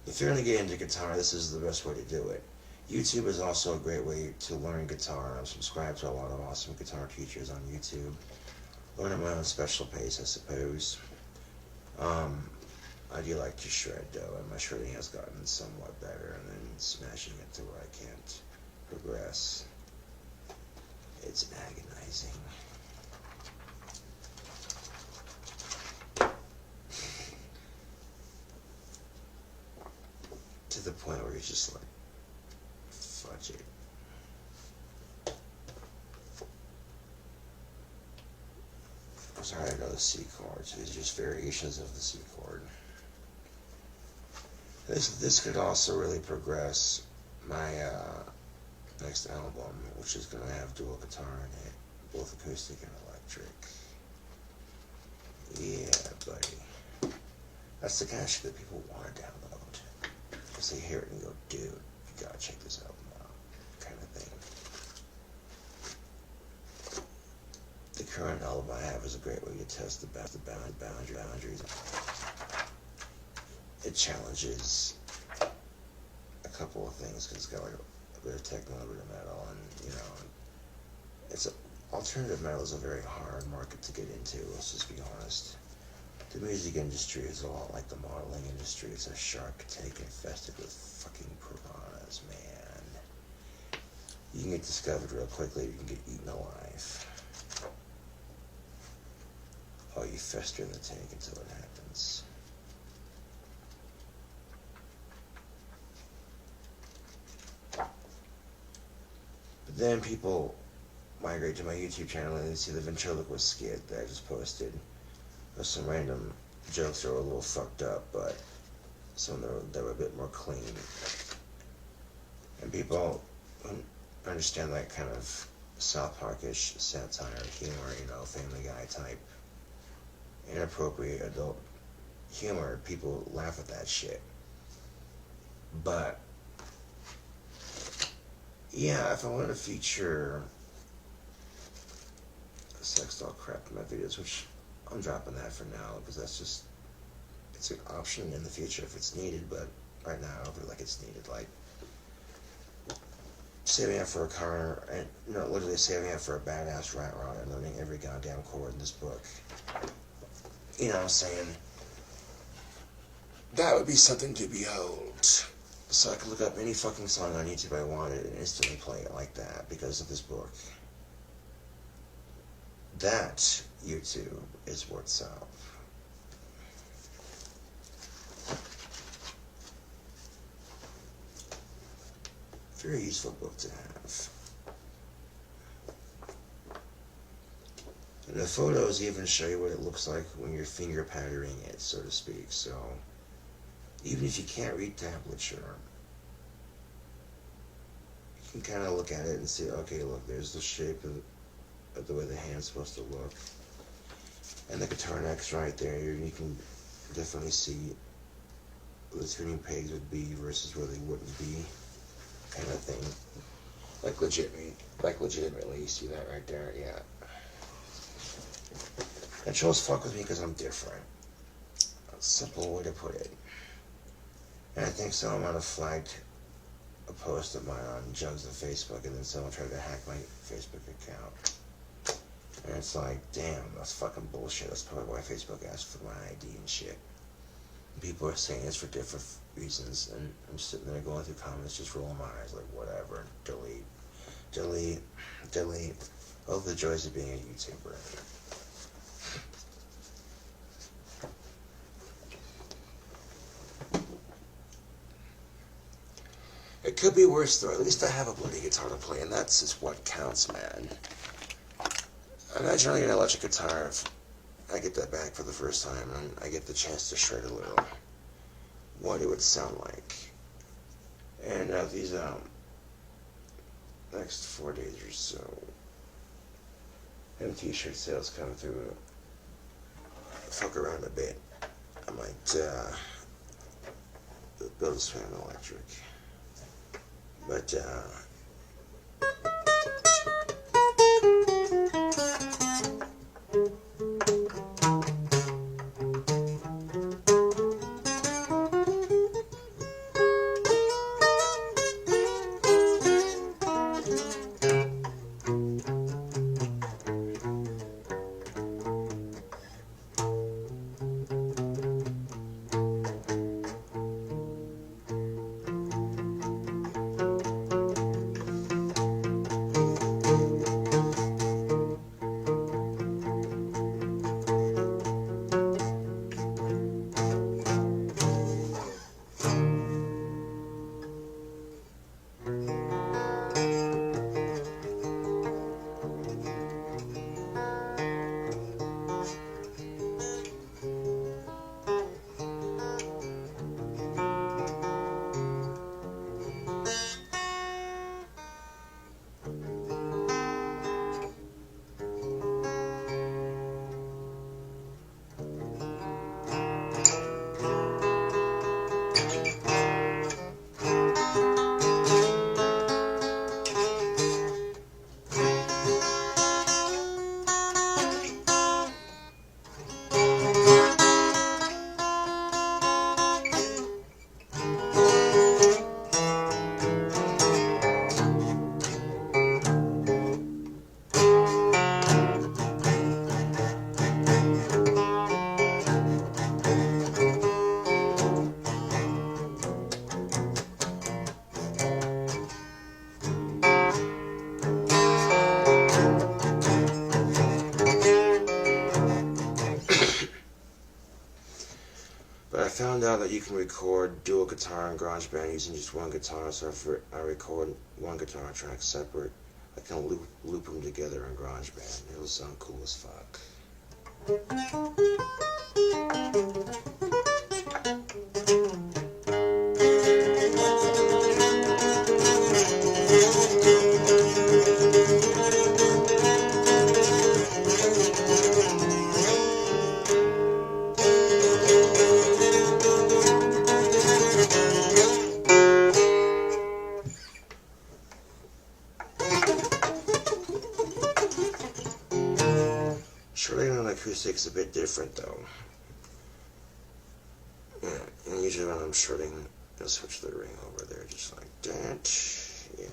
If you're going to get into guitar, this is the best way to do it. YouTube is also a great way to learn guitar. I'm subscribed to a lot of awesome guitar teachers on YouTube. Learn at my own special pace, I suppose. I do like to shred, though, and my shredding has gotten somewhat better, and then smashing it to where I can't progress. It's agonizing. To the point where you're just like, fudge it. I'm sorry, I know the C chords. These are just variations of the C chord. This could also really progress my next album, which is going to have dual guitar in it, both acoustic and electric. Yeah, buddy. That's the kind of shit that people want to download. Because they hear it and go, dude, you gotta check this album out, kind of thing. The current album I have is a great way to test the boundaries. It challenges a couple of things because it's got like a bit of techno, a bit of metal, and it's alternative metal is a very hard market to get into. Let's just be honest. The music industry is a lot like the modeling industry. It's a shark tank infested with fucking piranhas, man. You can get discovered real quickly. You can get eaten alive. Oh, you fester in the tank until it happens. But then people migrate to my YouTube channel and they see the ventriloquist skit that I just posted. There's some random jokes that were a little fucked up, but some that were a bit more clean. And people understand that kind of South Parkish satire, humor, Family Guy type, inappropriate adult humor. People laugh at that shit. But yeah, if I wanted to feature sex doll crap in my videos, which I'm dropping that for now because it's an option in the future if it's needed, but right now I don't feel like it's needed. Like saving up for a car, and literally saving up for a badass rat rod and learning every goddamn chord in this book. You know what I'm saying? That would be something to behold. So I could look up any fucking song on YouTube I wanted and instantly play it like that because of this book. That, YouTube, is what's up. Very useful book to have. And the photos even show you what it looks like when you're finger patterning it, so to speak. So even if you can't read tablature, you can kind of look at it and see, okay, look, there's the shape of the way the hand's supposed to look. And the guitar neck's right there. You can definitely see where the tuning pegs would be versus where they wouldn't be, kind of thing. Like legitimately, you see that right there? Yeah. And trolls fuck with me because I'm different. A simple way to put it. And I think someone might have flagged a post of mine on Jugs on Facebook, and then someone tried to hack my Facebook account. And it's like, damn, that's fucking bullshit. That's probably why Facebook asked for my ID and shit. And people are saying it's for different reasons, and I'm sitting there going through comments, just rolling my eyes like, whatever, delete. All the joys of being a YouTuber. It could be worse though. At least I have a bloody guitar to play, and that's just what counts, man. Imagine running an electric guitar if I get that back for the first time and I get the chance to shred a little. What it would sound like. And these next 4 days or so, and t-shirt sales come through. Fuck around a bit. I might build a Swam Electric. But found out that you can record dual guitar and GarageBand using just one guitar, so if I record one guitar track separate, I can loop them together in GarageBand. It'll sound cool as fuck. Shredding on acoustic's a bit different though. Yeah, and usually when I'm shredding, I'll switch the ring over there just like that. Yeah.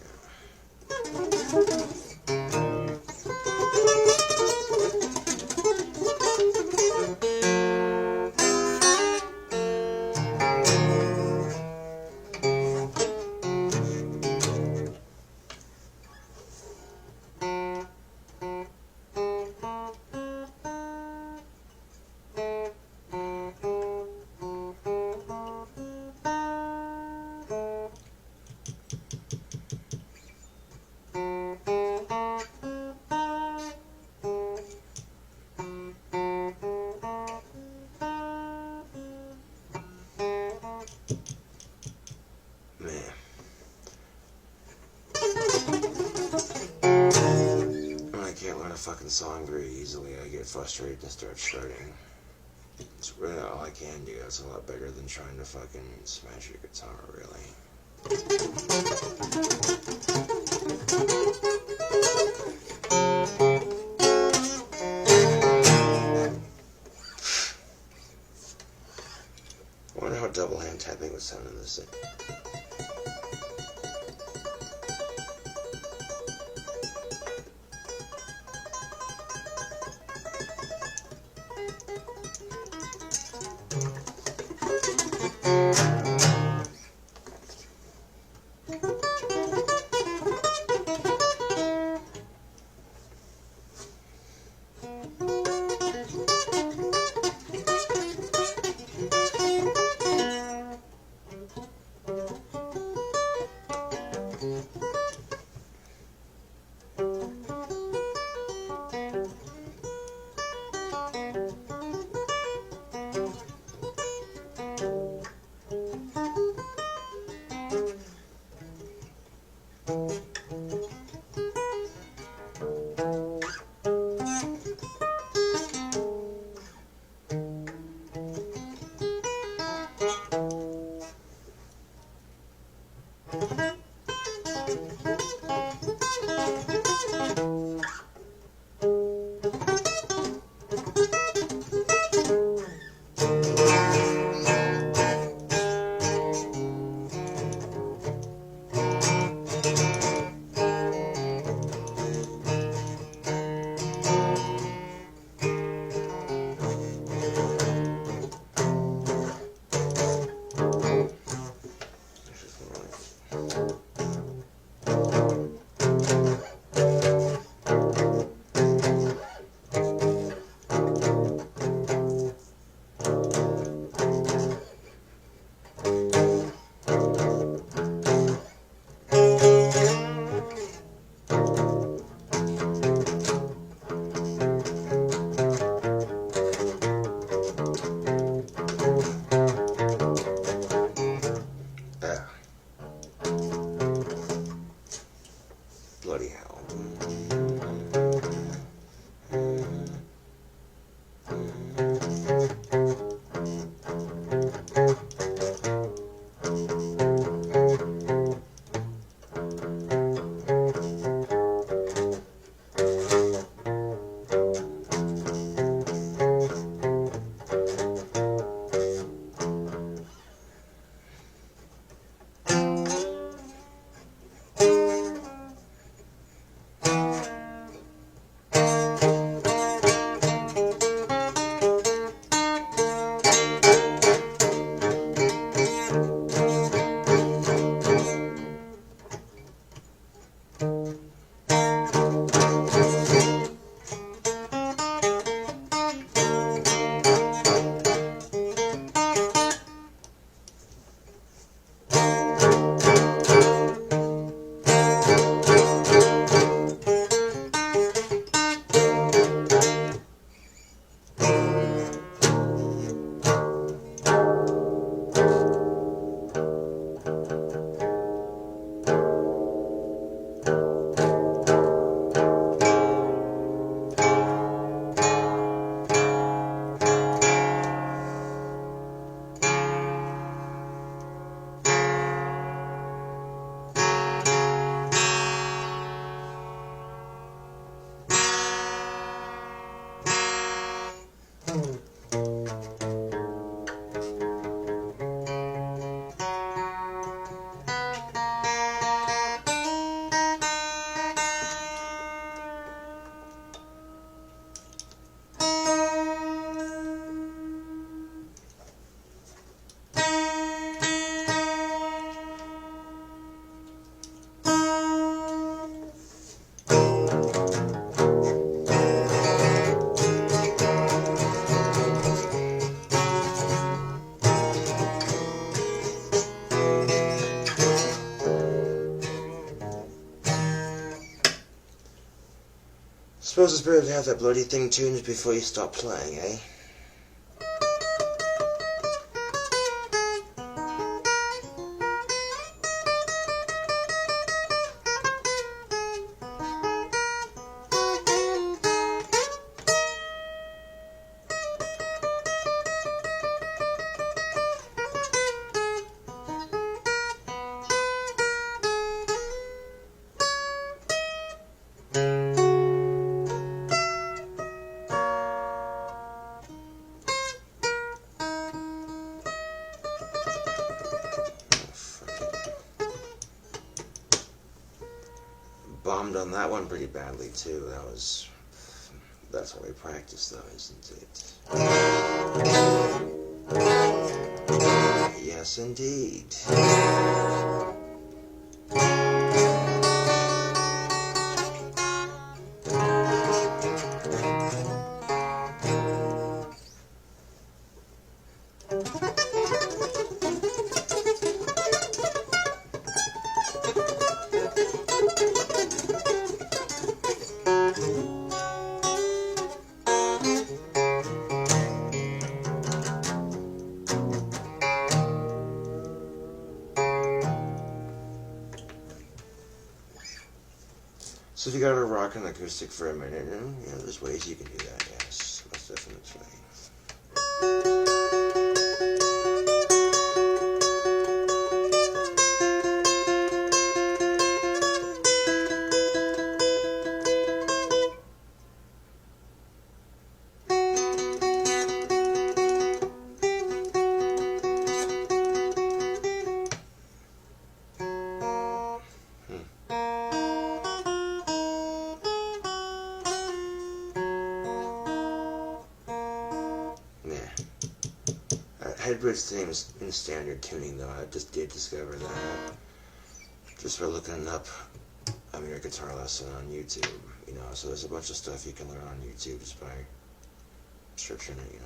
Man. When I can't learn a fucking song very easily, I get frustrated and start shredding. It's really all I can do. It's a lot better than trying to fucking smash your guitar, really. I wonder how double hand tapping would sound in this thing. Bloody hell. Suppose it's better to have that bloody thing tuned before you stop playing, eh? Bombed on that one pretty badly too. That's why we practice though, isn't it? Yes, indeed. So if you gotta rock an acoustic for a minute, there's ways you can do that, yes, most definitely. Headbridge theme is in standard tuning though. I just did discover that just by looking up your guitar lesson on YouTube, so there's a bunch of stuff you can learn on YouTube just by searching it,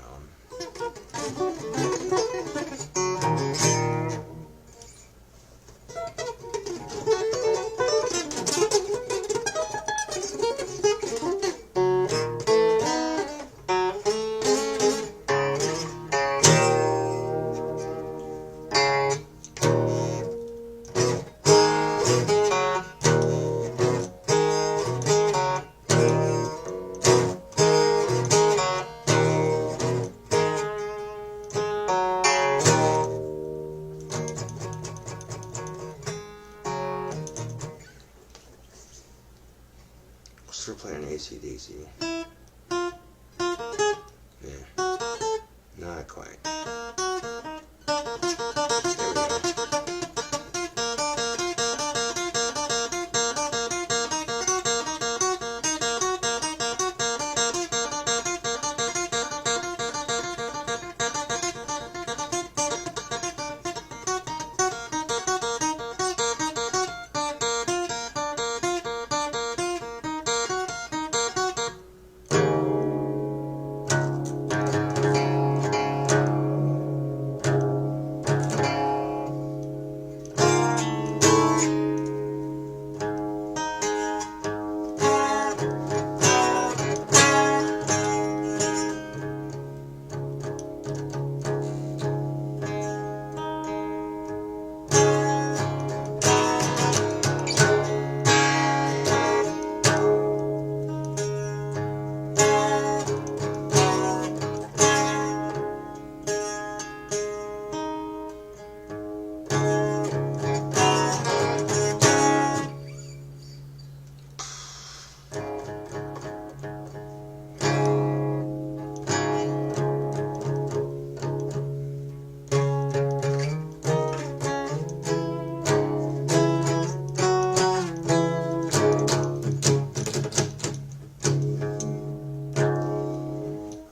We're playing AC/DC. Yeah, not quite.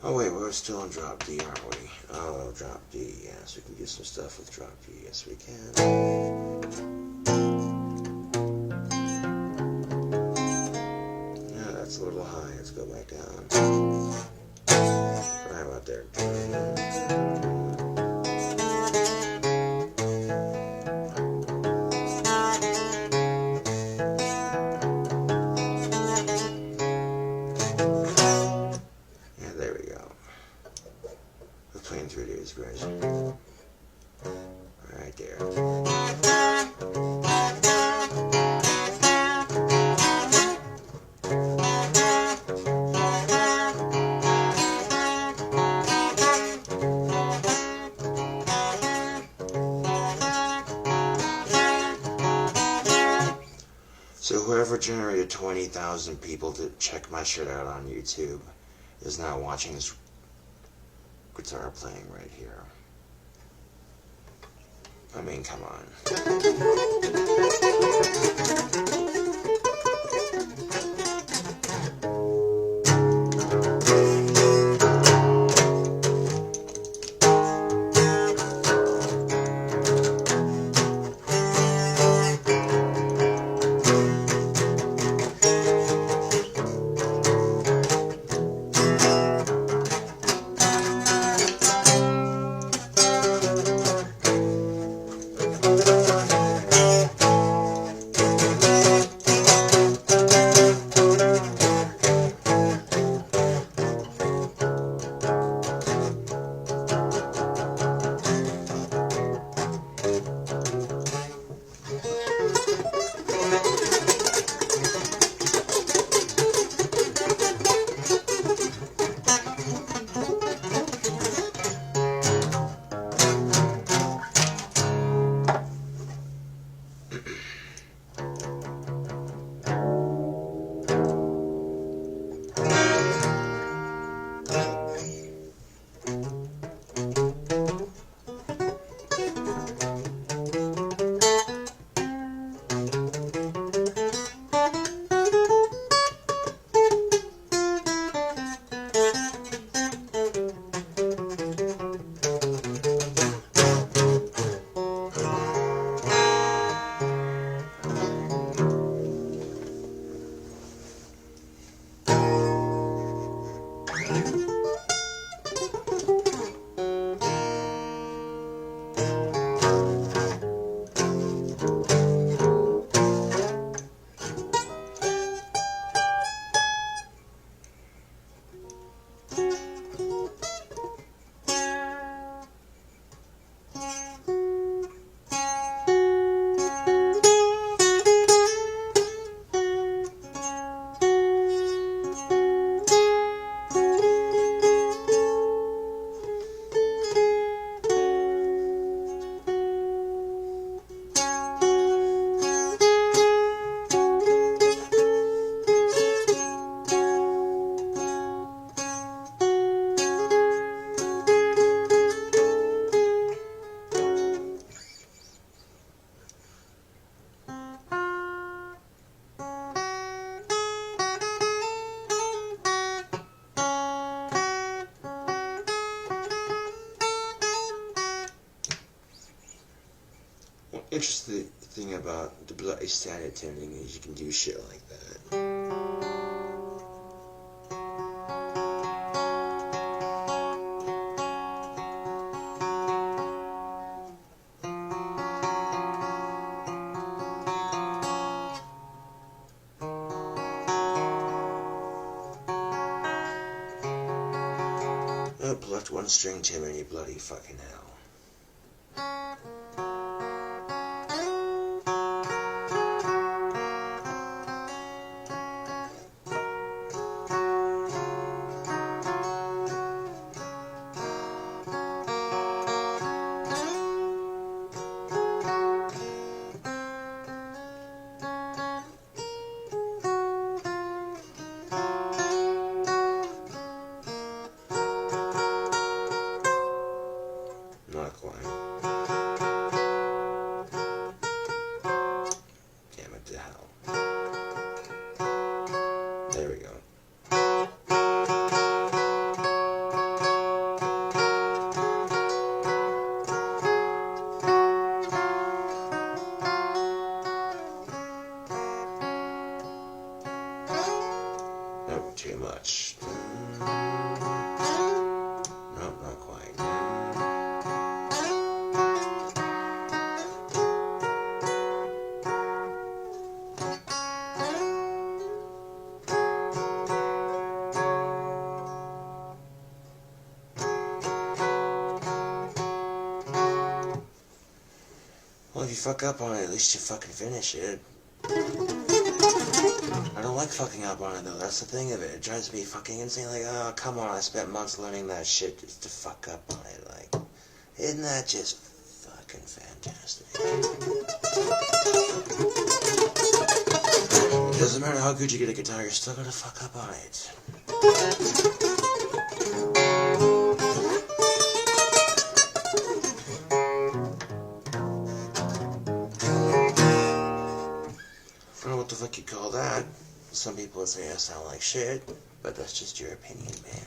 There we go. Still on drop D, aren't we? Oh, drop D, yes, we can do some stuff with drop D, yes we can. Yeah, that's a little high, let's go back down. Right about there. whoever generated 20,000 people to check my shit out on YouTube is not watching this guitar playing right here. I mean, come on. Interesting thing about the bloody standard tuning is you can do shit like that. Nope, left one string too many, bloody fucking hell. Not quite. Damn it to hell. There we go. Nope, too much. Nope, not quite. Well, if you fuck up on it, at least you fucking finish it. I don't like fucking up on it though, that's the thing of it. It drives me fucking insane, like, oh, come on, I spent months learning that shit just to fuck up on it, like, isn't that just fucking fantastic? doesn't matter how good you get a guitar, you're still gonna fuck up on it. I don't know what the fuck you call that. Some people would say I sound like shit, but that's just your opinion, man.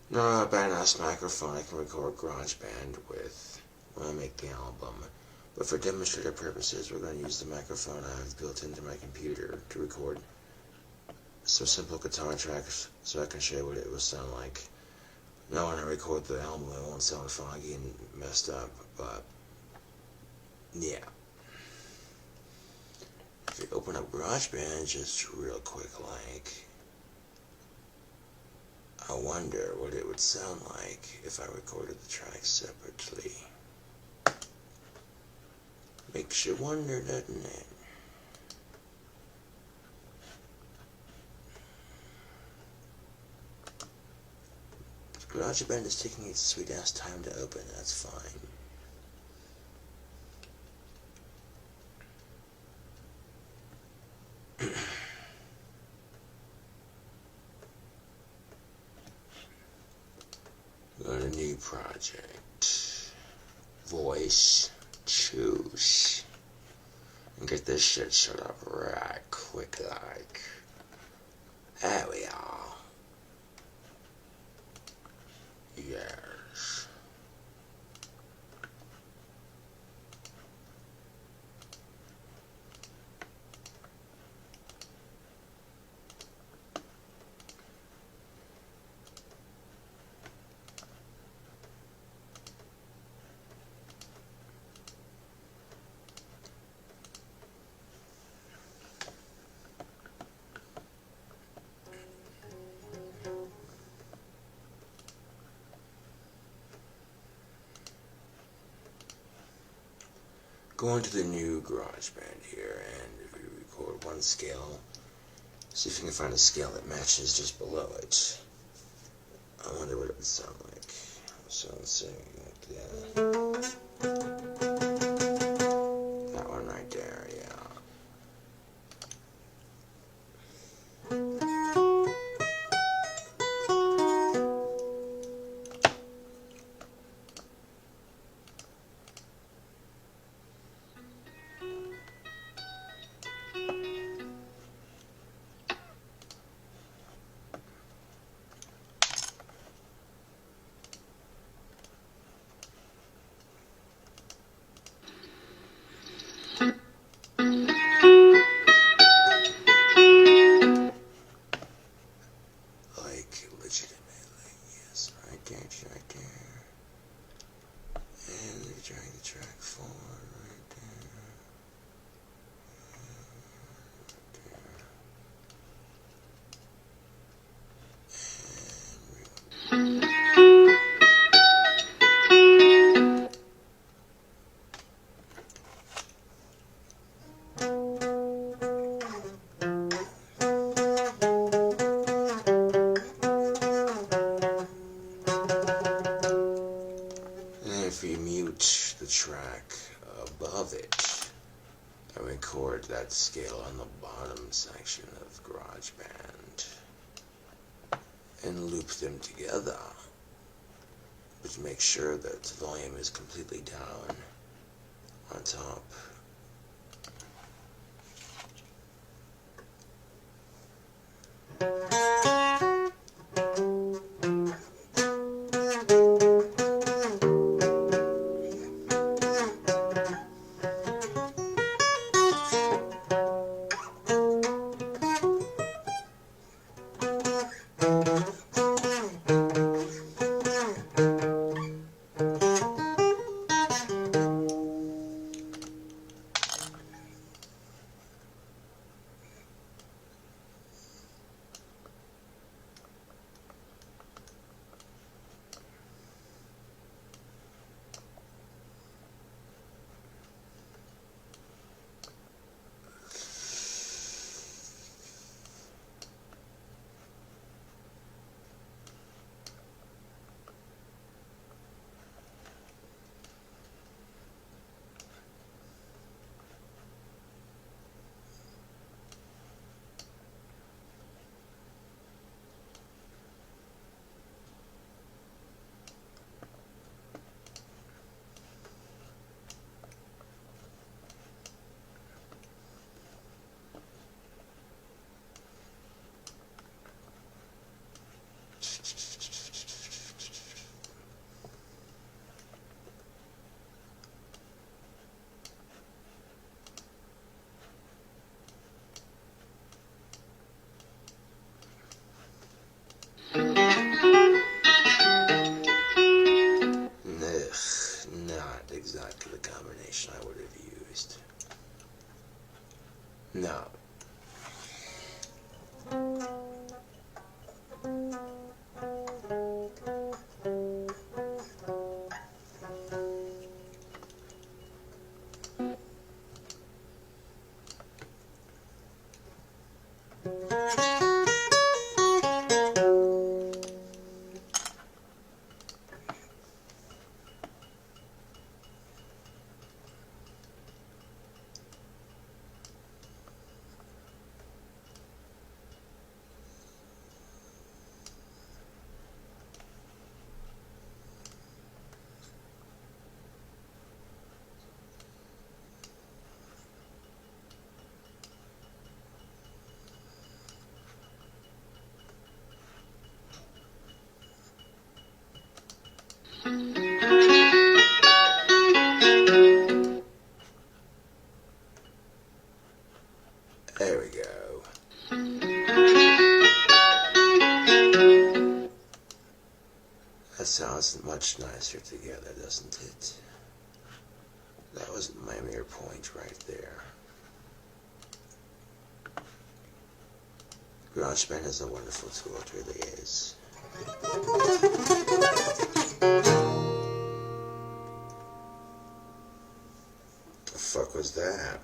No, a badass microphone I can record GarageBand with when I make the album. But for demonstrative purposes, we're going to use the microphone I have built into my computer to record some simple guitar tracks so I can show you what it will sound like. Now when I record the album, it won't sound foggy and messed up, but yeah. If you open up GarageBand just real quick like, I wonder what it would sound like if I recorded the tracks separately. Makes you wonder, doesn't it? GarageBand is taking its sweet ass time to open, that's fine. Got a new project. Voice. Choose. And get this shit shut up right quick like. There we are. Yes. Go into the new GarageBand here, and if you record one scale, see if you can find a scale that matches just below it. I wonder what it would sound like. So let's see, that one right there, yeah. Right there. And they drag the track forward right there. And if we mute the track above it and record that scale on the bottom section of GarageBand and loop them together, but make sure that the volume is completely down on top. not the combination I would have used. No. There we go. That sounds much nicer together, doesn't it? That was my mere point right there. GarageBand is a wonderful tool, it really is. The fuck was that?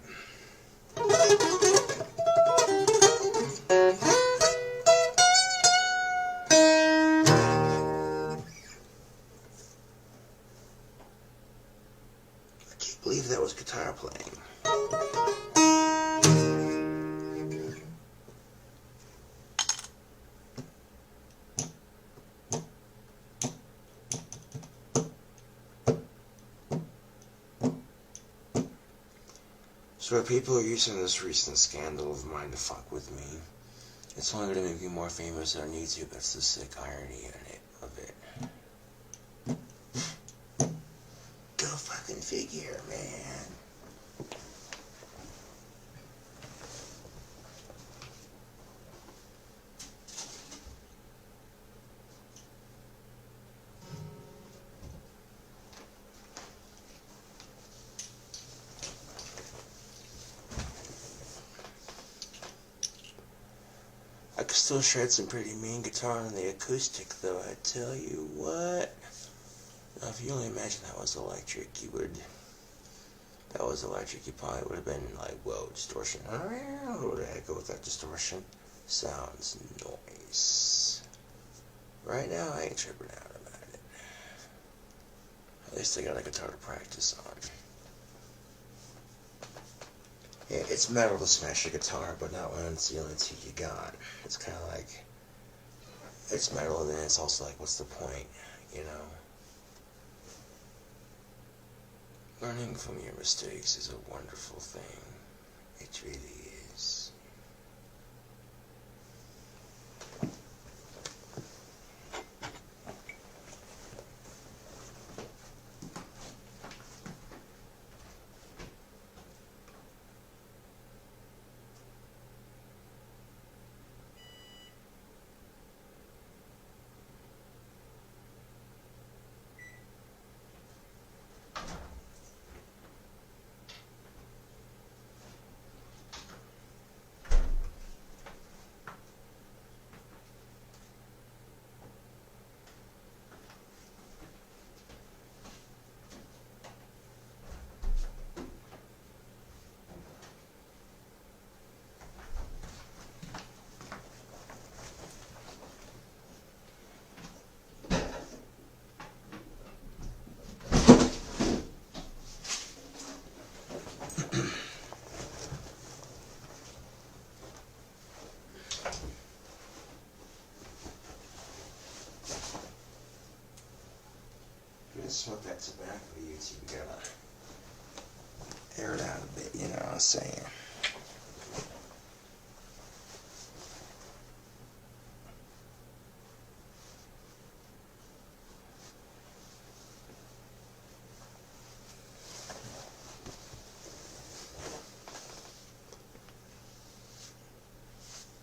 I can't believe that was guitar playing. So if people are using this recent scandal of mine to fuck with me, it's only going to make me more famous on YouTube. That's the sick irony of it. Go fucking figure, man. I could still shred some pretty mean guitar on the acoustic, though, I tell you what. Now, if you only imagine that was electric, you probably would have been like, whoa, distortion. What the heck with that distortion? Sounds noise. Right now, I ain't tripping out about it. At least I got a guitar to practice on. Yeah, it's metal to smash a guitar, but not when it's the only two you got. It's kind of like, it's metal, and then it's also like, what's the point, you know? Learning from your mistakes is a wonderful thing. It really is. Smoke that tobacco, YouTube. You gotta air it out a bit, you know what I'm saying?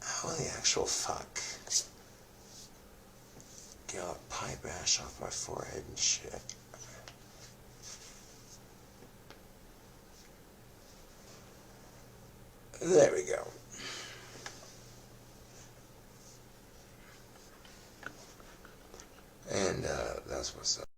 How the actual fuck? Get all pipe ash off my forehead and shit. There we go. And that's what's up.